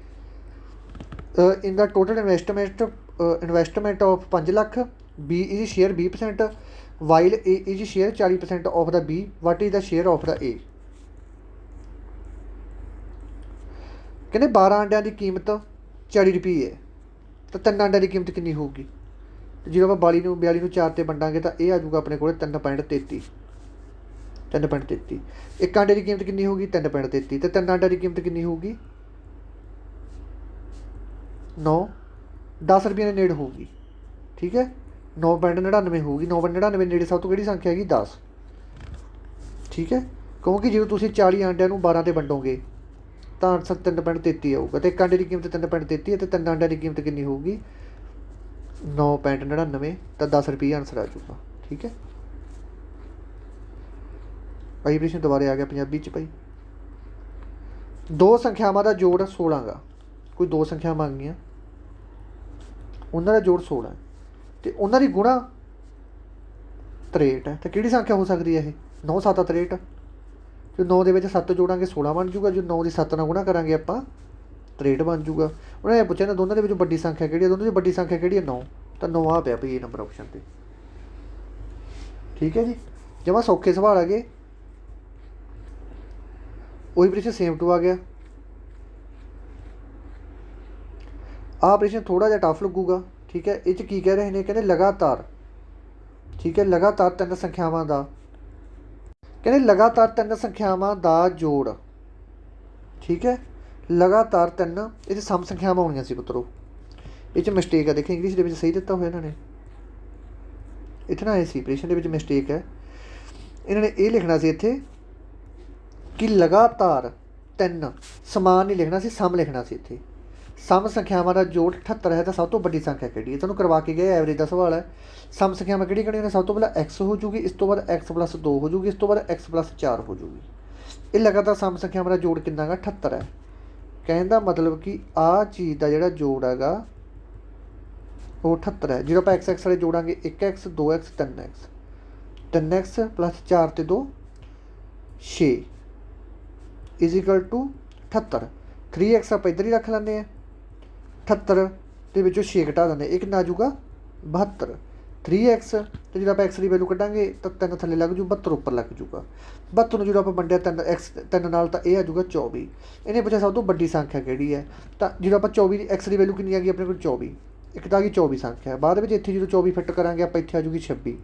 in the total investment of 5 lakh, B is share 20%, while A is share 40% of the B, what is the share of the A. ਕਹਿੰਦੇ 12 ਅੰਡਿਆਂ ਦੀ ਕੀਮਤ 40 ਰੁਪਏ ਹੈ, ਤਾਂ 3 ਅੰਡਿਆਂ ਦੀ ਕੀਮਤ ਕਿੰਨੀ ਹੋਊਗੀ। ਜਦੋਂ ਆਪਾਂ 42 ਨੂੰ 4 'ਤੇ ਵੰਡਾਂਗੇ ਤਾਂ ਇਹ ਆ ਜਾਊਗਾ ਆਪਣੇ ਕੋਲ 3.33। 3.33। एक आंडे की कीमत कितनी होगी 3.33 तो 3 आंडे की कीमत कितनी होगी 9 10 रुपये के नेड़े होगी। ठीक है 9.99 होगी। 9.99 नेड़े सब तो किहड़ी संख्या हैगी 10। ठीक है क्योंकि जो तुम 40 आंडिया 12 से वंडोगे तो आंसर 3.33 आऊगा। तो एक आंडे की कीमत 3.33 है तो 3 आंडिया की कीमत कितनी होगी 9.99 तो 10 रुपये आंसर आ जाऊगा। ठीक है भाई प्रश्न दोबारा आ गया पंजाबी च भाई। दो संख्यावां का जोड़ 16 गा। कोई दो संख्यावां आ गई उन्होंने जोड़ 16 है तो उन्होंने गुणा 63 है तो कि संख्या हो सकती है ये 9 7 63। जो 9 के 7 जोड़ा 16 बन जूगा। जो 9 की 7 नाल गुणा करा आप 63 बन जूगा। उन्होंने पूछा ना दोनों के बड़ी संख्या कि दोनों की बड़ी संख्या कि 9 तो 9 आ पाया भाई ये नंबर ऑप्शन से। ठीक है जी जमा सौखे सवाल आ गए। वही प्रश्न सेम टू आ गया। आ प्रश्न थोड़ा जहा टफ लगूगा। ठीक है ये की कह रहे हैं कहते लगातार। ठीक है लगातार 3 संख्यावां का कहते लगातार 3 संख्यावां का जोड़। ठीक है लगातार 3 ये सम संख्यावां होनी सी पुत्रो। ये मिसटेक है देखिए इंग्लिश के सही दिता हुआ इन्होंने इतना आए सी प्रश्न के मिसटेक है। इन्होंने ये लिखना सी इत्थे कि लगातार 3 समान नहीं लिखना सी सम लिखना सी। इत्थे सम संख्यावां का जोड़ 78 है तो सब तो बड़ी संख्या किहड़ी है तुहानूं करवा के गए एवरेज का सवाल है। सम संख्यावां किहड़ी किहड़ियां ने सब तो पहला एक्स हो जूगी इस तो बाद एक्स प्लस 2 हो जूगी इस तो बाद एक्स प्लस 4 हो जूगी। ये लगातार सम संख्यावां का जोड़ कितना गा 78 है। कहने का मतलब कि आ चीज़ का जिहड़ा जोड़ हैगा वो 78 है। जो आप एक्स एक्स वाले जोड़ांगे 1x 2x 3x 3x plus 4 ते 2 6 इज इक्वल टू 78। 3x आप इधर ही रख लेंगे 78 के विचों 6 घटा देंगे एक कितना आ जूगा 72। 3x तो जो आप एक्स की वैल्यू कटांगे तो 3 थले लग जू 72 उपर लग जूगा। 72 जो आप वंडिया 3 नाल तो यह आ जूगा 24। इन्हें पूछा सब तो बड़ी संख्या किहड़ी है तो जो आप 24 एक्स की वैल्यू कितनी आ गई अपने को 24 एक तो आ गई 24 संख्या। बाद में इतने जो 24 फिट करा आप इतने आ जूगी 26।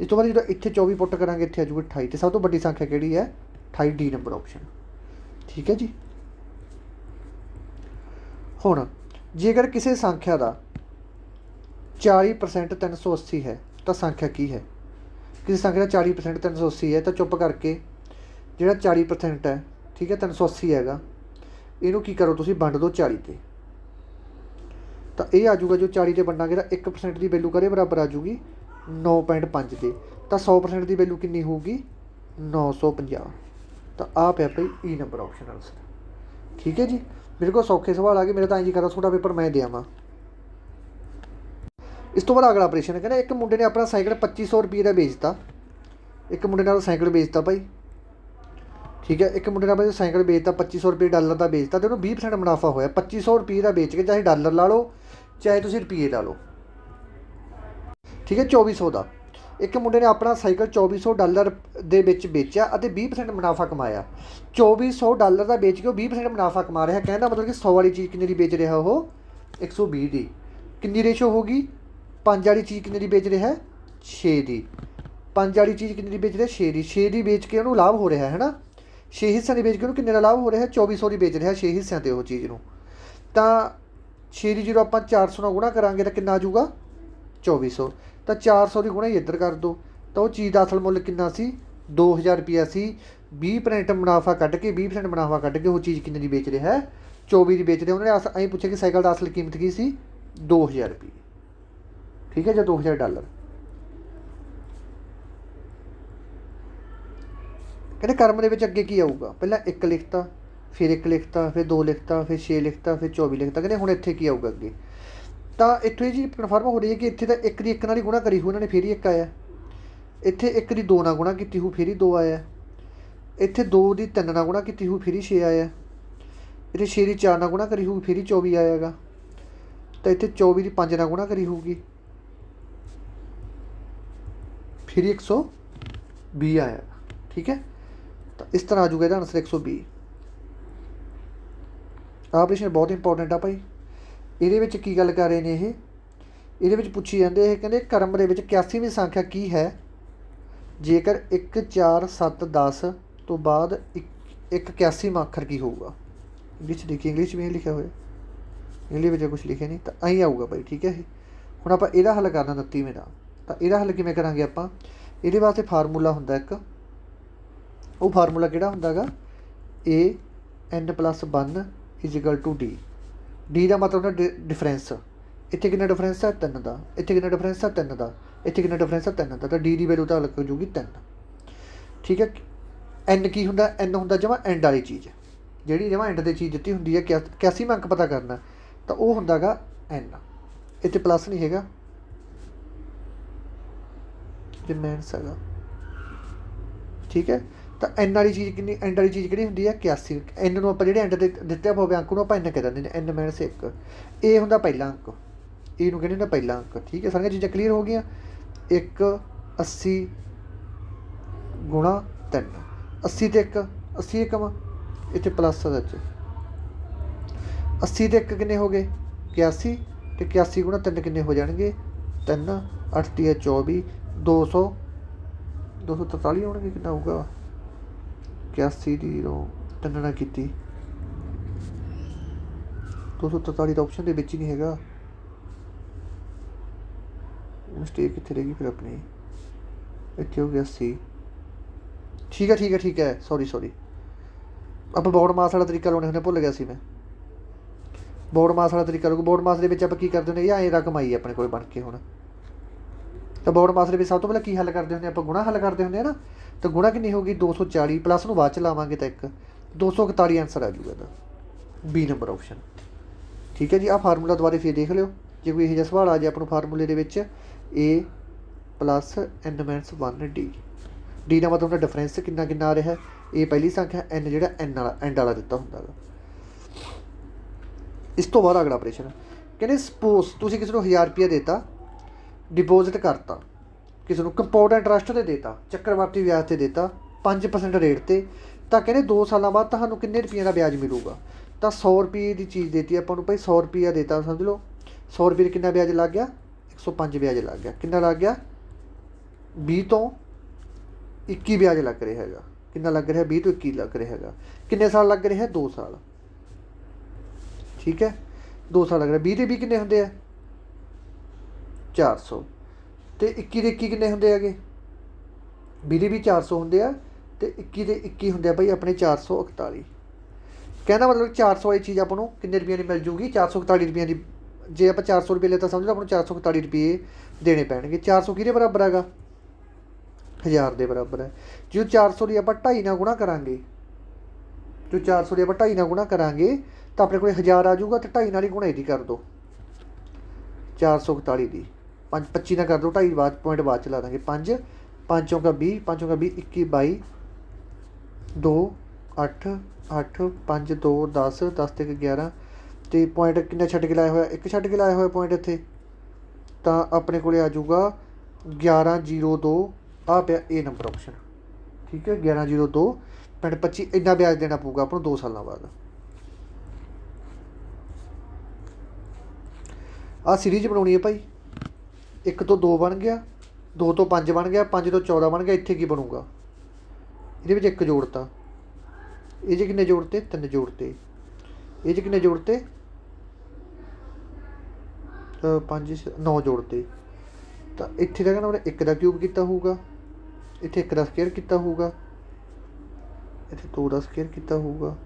इस तो बाद जो इतने 24 पुट करा इतने आ जूगी 28 तो सब तो बड़ी संख्या किहड़ी है 28 डी नंबर ऑप्शन। ठीक है जी हुण जेकर किसी संख्या का 40% 380 है तो संख्या की है। किसी संख्या का 40% 380 है तो चुप करके जो 40% है ठीक है 380 हैगा इनू की करो तुम वंड दो 40 से तो ये आ जूगा जो 40 से वंडांगे तो 1% की वैल्यू करे बराबर आ जूगी 9.5 के तो 100% की वैल्यू कितनी होगी 950। तो आ पाया भाई ई नंबर ऑप्शन आंसर। ठीक है जी मेरे को सौखे सवाल आ गए। मेरा तो इंज करा छोटा पेपर मैं देवा। इस तो बाद अगला ऑपरेशन है कहना एक मुंडे ने अपना साइकिल 2500 रुपये का बेचता। एक मुंडे ने साइकिल बेचता भाई। ठीक है एक मुंडे ने अपना साइकिल बेचता 2500 रुपये डॉलर का बेचता तो उन्होंने 20% मुनाफा होया। 2500 रुपये का बेच के चाहे डॉलर ला लो चाहे तुम रुपये ला लो। ठीक है 2400 का एक मुंडे ने अपना साइकिल 2400 डॉलर के बेचा और 20% मुनाफा कमाया। 2400 डॉलर का बेच के वो 20% मुनाफा कमा रहा है। कहने का मतलब कि 100 वाली चीज़ कितने की बेच रहा वो 120 की। कितनी रेशो होगी 5 वाली चीज़ कितने की बेच रहा है 6 की। 5 वाली चीज़ कितनी की बेच रहा है 6 की। 6 की बेच के उन्होंने लाभ हो रहा है ना 6 हिस्सों की बेच के उन्होंने कितने लाभ हो रहा है 2400 की बेच रहा है 6 हिस्सों से वो चीज़ को। तो 6 की जो आप 400 नाल गुणा करांगे तो कितना आ जूगा 2400 तो 400 की गुणा ही इधर कर दो तो वो चीज़ का असल मुल कितना सी 2000 रुपया सी। 20% मुनाफा कट के 20% मुनाफा कट के वो चीज़ कितने की बेच रहा है 24 की बेच रहे। उन्होंने अं पूछा कि साइकिल की असल कीमत की सी 2000 रुपये। ठीक है जो 2000 डॉलर। कहते कर्म के अगे की आऊगा पहला 1 लिखता फिर 1 लिखता फिर 2 लिखता फिर 6 लिखता फिर 24 लिखता। कहते हुण इत्थे की आऊगा अगे तो इत्थों ये चीज़ कन्फर्म हो रही है कि इत्थे तो 1 की 1 नाल ही गुणा करी हुई उन्होंने फिर ही 1 आया। इत्थे 1 की 2 नाल गुणा की हुई फिर ही 2 आया। इत्थे 2 की 3 नाल गुणा की हुई फिर ही 6 आया। इत्थे 6 की 4 नाल गुणा करी हुई फिर ही 24 आएगा। तो इत्थे 24 की 5 नाल गुणा करी होगी फिर ही 120 आएगा। ठीक है तो इस तरह आ जाऊगा इसका आंसर 120। आ प्रश्न बहुत इंपॉर्टेंट आ भाई। ये की गल कर रहे हैं ये पूछी जाते हैं कहते क्रम के 81वीं संख्या की है ਜੇਕਰ 1 4 7 10 ਤੋਂ ਬਾਅਦ ਇੱਕ 81ਵਾਂ ਅੱਖਰ ਕੀ ਹੋਊਗਾ। ਇੰਗਲਿਸ਼ ਦੇਖੀ, ਇੰਗਲਿਸ਼ ਵੀ ਲਿਖਿਆ ਹੋਇਆ, ਇੰਗਲਿਸ਼ ਵਿੱਚ ਕੁਛ ਲਿਖਿਆ ਨਹੀਂ, ਤਾਂ ਐਂ ਆਊਗਾ ਬਾਈ। ਠੀਕ ਹੈ ਜੀ। ਹੁਣ ਆਪਾਂ ਇਹਦਾ ਹੱਲ ਕਰਨਾ 29ਵੇਂ ਦਾ। ਤਾਂ ਇਹਦਾ ਹੱਲ ਕਿਵੇਂ ਕਰਾਂਗੇ ਆਪਾਂ, ਇਹਦੇ ਵਾਸਤੇ ਫਾਰਮੂਲਾ ਹੁੰਦਾ ਇੱਕ, ਉਹ ਫਾਰਮੂਲਾ ਕਿਹੜਾ ਹੁੰਦਾ ਗਾ, an+1 = d। ਡੀ ਦਾ ਮਤਲਬ ਹੁੰਦਾ ਡਿਫਰੈਂਸ। ਇੱਥੇ ਕਿੰਨਾ ਡਿਫਰੈਂਸ ਹੈ 3 ਦਾ, ਇੱਥੇ ਕਿੰਨਾ ਡਿਫਰੈਂਸ ਹੈ 3 ਦਾ, ਇੱਥੇ ਕਿੰਨਾ ਡਿਫਰੈਂਸ ਹੈ 3 ਦਾ, ਤਾਂ ਡੀ ਦੀ ਵੈਲਿਊ ਤਾਂ ਲੱਗ ਜੂਗੀ 3। ਠੀਕ ਹੈ। ਐਨ ਕੀ ਹੁੰਦਾ, ਐਨ ਹੁੰਦਾ ਜਮਾਂ ਐਂਡ ਵਾਲੀ ਚੀਜ਼, ਜਿਹੜੀ ਜਮਾਂ ਐਂਡ 'ਤੇ ਚੀਜ਼ ਦਿੱਤੀ ਹੁੰਦੀ ਹੈ। 81ਵਾਂ ਅੰਕ ਪਤਾ ਕਰਨਾ ਤਾਂ ਉਹ ਹੁੰਦਾ ਗਾ ਐਨ। ਇੱਥੇ ਪਲੱਸ ਨਹੀਂ ਹੈਗਾ, ਰਿਮੈਂਸ ਹੈਗਾ। ਠੀਕ ਹੈ। ਤਾਂ ਐਨ ਵਾਲੀ ਚੀਜ਼ ਕਿੰਨੀ, ਐਂਡ ਵਾਲੀ ਚੀਜ਼ ਕਿਹੜੀ ਹੁੰਦੀ ਹੈ 81। ਐਨ ਨੂੰ ਆਪਾਂ ਜਿਹੜੇ ਐਂਡ 'ਤੇ ਦਿੱਤੇ ਹੋਵੇ ਅੰਕ ਨੂੰ ਆਪਾਂ ਐਨ ਕਹਿ ਦਿੰਦੇ ਨੇ, ਐਨ - 1। ਇਹ ਹੁੰਦਾ ਪਹਿਲਾ ਅੰਕ, ਇਹ ਨੂੰ ਕਹਿੰਦੇ ਹੁੰਦਾ ਪਹਿਲਾ ਅੰਕ। ਠੀਕ ਹੈ। ਸਾਰੀਆਂ ਚੀਜ਼ਾਂ ਕਲੀਅਰ ਹੋ ਗਈਆਂ। 1 80 ਗੁਣਾ 3, 80 ਤੇ 1 80 ਏਕਮ, ਇੱਥੇ ਪਲੱਸ ਦਾ 80 ਤੇ 1 ਕਿੰਨੇ ਹੋ ਗਏ 81, ਅਤੇ 81 ਗੁਣਾ 3 ਕਿੰਨੇ ਹੋ ਜਾਣਗੇ 3, 8 × 24, 243 ਹੋਣਗੇ। ਕਿੰਨਾ ਹੋਊਗਾ 81 ਦੀ 3 ਨਾਲ ਕੀਤੀ 243 ਦਾ ਆਪਸ਼ਨ ਦੇ ਵਿੱਚ ਹੀ ਨਹੀਂ ਹੈਗਾ। ਮਿਸਟੇਕ ਕਿੱਥੇ ਰਹਿ ਗਈ ਫਿਰ ਆਪਣੀ, ਇੱਥੇ ਹੋ ਗਿਆ 80। ਠੀਕ ਹੈ ਠੀਕ ਹੈ ਠੀਕ ਹੈ, ਸੌਰੀ ਆਪਾਂ ਬੋਰਡ ਮਾਸ ਵਾਲਾ ਤਰੀਕਾ ਲਾਉਣੇ ਹੁੰਦੇ, ਭੁੱਲ ਗਿਆ ਸੀ ਮੈਂ। ਬੋਰਡ ਮਾਸ ਵਾਲਾ ਤਰੀਕਾ ਲਾਉ। ਬੋਰਡ ਮਾਸ ਦੇ ਵਿੱਚ ਆਪਾਂ ਕੀ ਕਰਦੇ ਹੁੰਦੇ, ਇਹ ਐਂ ਰਕਮ ਆਈ ਆਪਣੇ ਕੋਲ ਬਣ ਕੇ ਹੁਣ। ਤਾਂ ਬੋਰਡ ਮਾਸ ਦੇ ਵਿੱਚ ਸਭ ਤੋਂ ਪਹਿਲਾਂ ਕੀ ਹੱਲ ਕਰਦੇ ਹੁੰਦੇ ਆਪਾਂ, ਗੁਣਾ ਹੱਲ ਕਰਦੇ ਹੁੰਦੇ ਆ ਨਾ। ਤਾਂ ਗੁਣਾ ਕਿੰਨੀ ਹੋ ਗਈ 240, ਪਲੱਸ ਨੂੰ ਬਾਅਦ 'ਚ ਲਾਵਾਂਗੇ ਤਾਂ 1, 241 ਆਂਸਰ ਆ ਜੂਗਾ ਇਹਦਾ, ਬੀ ਨੰਬਰ ਆਪਸ਼ਨ। ਠੀਕ ਹੈ ਜੀ। ਆਹ ਫਾਰਮੂਲਾ ਦੁਬਾਰਾ ਫਿਰ ਦੇਖ ਲਿਓ, ਜੇ ਕੋਈ ਇਹੋ ਜਿਹਾ ਸਵਾਲ ਆ ਜਾਏ ਆਪਾਂ ਨੂੰ ਫਾਰਮੂਲੇ ਦੇ ਵਿੱਚ, A + n-1 d। ਡੀ ਦਾ ਮਤਲਬ ਹੁੰਦਾ ਡਿਫਰੈਂਸ ਕਿੰਨਾ ਕਿੰਨਾ ਆ ਰਿਹਾ। ਇਹ ਪਹਿਲੀ ਸੰਖਿਆ, ਐਨ ਜਿਹੜਾ ਐਨ ਵਾਲਾ ਐਂਡ ਵਾਲਾ ਦਿੱਤਾ ਹੁੰਦਾ ਗਾ। ਇਸ ਤੋਂ ਬਾਅਦ ਅਗਲਾ ਆਪਰੇਸ਼ਨ ਕਹਿੰਦੇ, ਸਪੋਜ਼ ਤੁਸੀਂ ਕਿਸੇ ਨੂੰ 1000 ਰੁਪਇਆ ਦੇਤਾ, ਡਿਪੋਜ਼ਿਟ ਕਰਤਾ, ਕਿਸੇ ਨੂੰ ਕੰਪਾਊਂਡ ਇੰਟਰਸਟ 'ਤੇ ਦੇਤਾ, ਚੱਕਰਵਾਤੀ ਵਿਆਜ 'ਤੇ ਦੇਤਾ 5% ਰੇਟ 'ਤੇ, ਤਾਂ ਕਹਿੰਦੇ 2 ਸਾਲਾਂ ਬਾਅਦ ਤੁਹਾਨੂੰ ਕਿੰਨੇ ਰੁਪਈਆਂ ਦਾ ਵਿਆਜ ਮਿਲੂਗਾ। ਤਾਂ 100 ਰੁਪਏ ਦੀ ਚੀਜ਼ ਦੇਤੀ ਆਪਾਂ ਨੂੰ ਭਾਈ, 100 ਰੁਪਈਆ ਦੇਤਾ ਸਮਝ ਲਓ। 100 ਰੁਪਏ ਦਾ ਕਿੰਨਾ ਵਿਆਜ ਲੱਗ ਗਿਆ 105 ਵਿਆਜ ਲੱਗ ਗਿਆ। ਕਿੰਨਾ ਲੱਗ ਗਿਆ 20 ਤੋਂ 21 ਵਿਆਜ ਲੱਗ ਰਿਹਾ ਹੈਗਾ। ਕਿੰਨਾ ਲੱਗ ਰਿਹਾ 20 ਤੋਂ 21 ਲੱਗ ਰਿਹਾ ਹੈਗਾ। ਕਿੰਨੇ ਸਾਲ ਲੱਗ ਰਹੇ 2 ਸਾਲ। ਠੀਕ ਹੈ। 2 ਸਾਲ ਲੱਗ ਰਿਹਾ। 20 ਦੇ 20 ਕਿੰਨੇ ਹੁੰਦੇ ਆ 400, ਅਤੇ 21 ਦੇ 21 ਕਿੰਨੇ ਹੁੰਦੇ ਹੈਗੇ, 20 ਦੇ 20 400 ਹੁੰਦੇ ਆ, ਅਤੇ 21 ਦੇ 21 ਹੁੰਦੇ ਆ ਭਾਈ ਆਪਣੇ 441। ਕਹਿੰਦਾ ਮਤਲਬ 400 ਵਾਲੀ ਚੀਜ਼ ਆਪਾਂ ਨੂੰ ਕਿੰਨੇ ਰੁਪਈਆਂ ਦੀ ਮਿਲ ਜੂਗੀ 441 ਰੁਪਈਆਂ ਦੀ। ਜੇ ਆਪਾਂ 400 ਰੁਪਏ ਲੈਤਾ ਸਮਝ ਲਓ ਆਪਾਂ ਨੂੰ 441 ਰੁਪਏ ਦੇਣੇ ਪੈਣਗੇ। 400 ਕਿਹਦੇ ਬਰਾਬਰ ਹੈਗਾ 1000 ਦੇ ਬਰਾਬਰ ਹੈ। ਜੋ 400 ਦੀ ਆਪਾਂ 2.5 ਨਾਲ ਗੁਣਾ ਕਰਾਂਗੇ, ਜੋ 400 ਦੀ ਆਪਾਂ 2.5 ਨਾਲ ਗੁਣਾ ਕਰਾਂਗੇ ਤਾਂ ਆਪਣੇ ਕੋਲ 1000 ਆ ਜਾਊਗਾ, ਅਤੇ 2.5 ਨਾਲ ਹੀ ਗੁਣਾ ਇਹਦੀ ਕਰ ਦਿਓ 441 ਦੀ। 25 ਨਾਲ ਕਰ ਦਿਓ, 2.5 ਬਾਅਦ ਪੁਆਇੰਟ ਬਾਅਦ 'ਚ ਲਾ ਦਾਂਗੇ। 5 5 ਚੌਂਕਾ 20, 5 ਚੌਂਕਾ 20, 21 22, 2 8 8 5 2 10 10 ਤੇ 11, ਅਤੇ ਪੁਆਇੰਟ ਕਿੰਨਾ ਛੱਡ ਕੇ ਲਾਇਆ ਹੋਇਆ, ਇੱਕ ਛੱਡ ਕੇ ਲਾਇਆ ਹੋਇਆ ਪੁਆਇੰਟ ਇੱਥੇ, ਤਾਂ ਆਪਣੇ ਕੋਲ ਆ ਜਾਊਗਾ 1102। ਆਹ ਪਿਆ A ਨੰਬਰ ਆਪਸ਼ਨ। ਠੀਕ ਹੈ। 1102.25 ਇੰਨਾ ਵਿਆਜ ਦੇਣਾ ਪਊਗਾ ਆਪਾਂ ਨੂੰ 2 ਸਾਲਾਂ ਬਾਅਦ। ਆਹ ਸੀਰੀਜ਼ ਬਣਾਉਣੀ ਹੈ ਭਾਈ। 1 ਤੋਂ 2 ਬਣ ਗਿਆ, 2 ਤੋਂ 5 ਬਣ ਗਿਆ, 5 ਤੋਂ 14 ਬਣ ਗਿਆ। ਇੱਥੇ ਕੀ ਬਣੂਗਾ, ਇਹਦੇ ਵਿੱਚ 1 ਜੋੜਤਾ, ਇਹ 'ਚ ਕਿੰਨੇ ਜੋੜਤੇ 3 ਜੋੜਤੇ, ਇਹ 'ਚ ਕਿੰਨੇ ਜੋੜਤੇ 5 9 ਜੋੜਤੇ। ਤਾਂ ਇੱਥੇ ਦਾ ਕਹਿੰਦਾ 1 ਦਾ ਕਿਊਬ ਕੀਤਾ ਹੋਊਗਾ, ਇੱਥੇ 1 ਦਾ ਸਕੇਅਰ ਕੀਤਾ ਹੋਊਗਾ, ਇੱਥੇ 2 ਦਾ ਸਕੇਅਰ ਕੀਤਾ ਹੋਊਗਾ,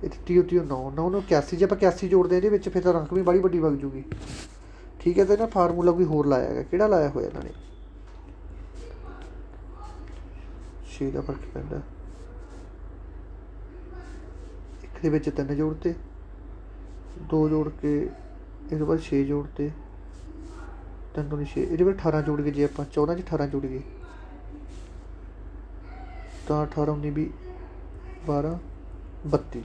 ਇੱਥੇ 30 9 9 ਨੂੰ 81। ਜੇ ਆਪਾਂ 81 ਜੋੜਦੇ ਇਹਦੇ ਵਿੱਚ ਫਿਰ ਤਾਂ ਰਕਮ ਵੀ ਬੜੀ ਵੱਡੀ ਵਗ ਜੂਗੀ। ਠੀਕ ਹੈ। ਅਤੇ ਨਾ ਫਾਰਮੂਲਾ ਕੋਈ ਹੋਰ ਲਾਇਆ ਹੈਗਾ, ਕਿਹੜਾ ਲਾਇਆ ਹੋਇਆ ਇਹਨਾਂ ਨੇ 6 ਦਾ ਫਰਕ ਪੈਂਦਾ। 1 ਦੇ ਵਿੱਚ 3 ਜੋੜਤੇ, 2 ਜੋੜ ਕੇ ਇਹਦੇ ਬਾਅਦ 6 ਜੋੜਤੇ, 3 ਤੋਂ 6, ਇਹਦੇ ਬਾਅਦ 18 ਜੋੜ ਕੇ ਜੇ ਆਪਾਂ 14 'ਚ 18 ਜੋੜ ਗਏ ਤਾਂ 18 19 20 12 32,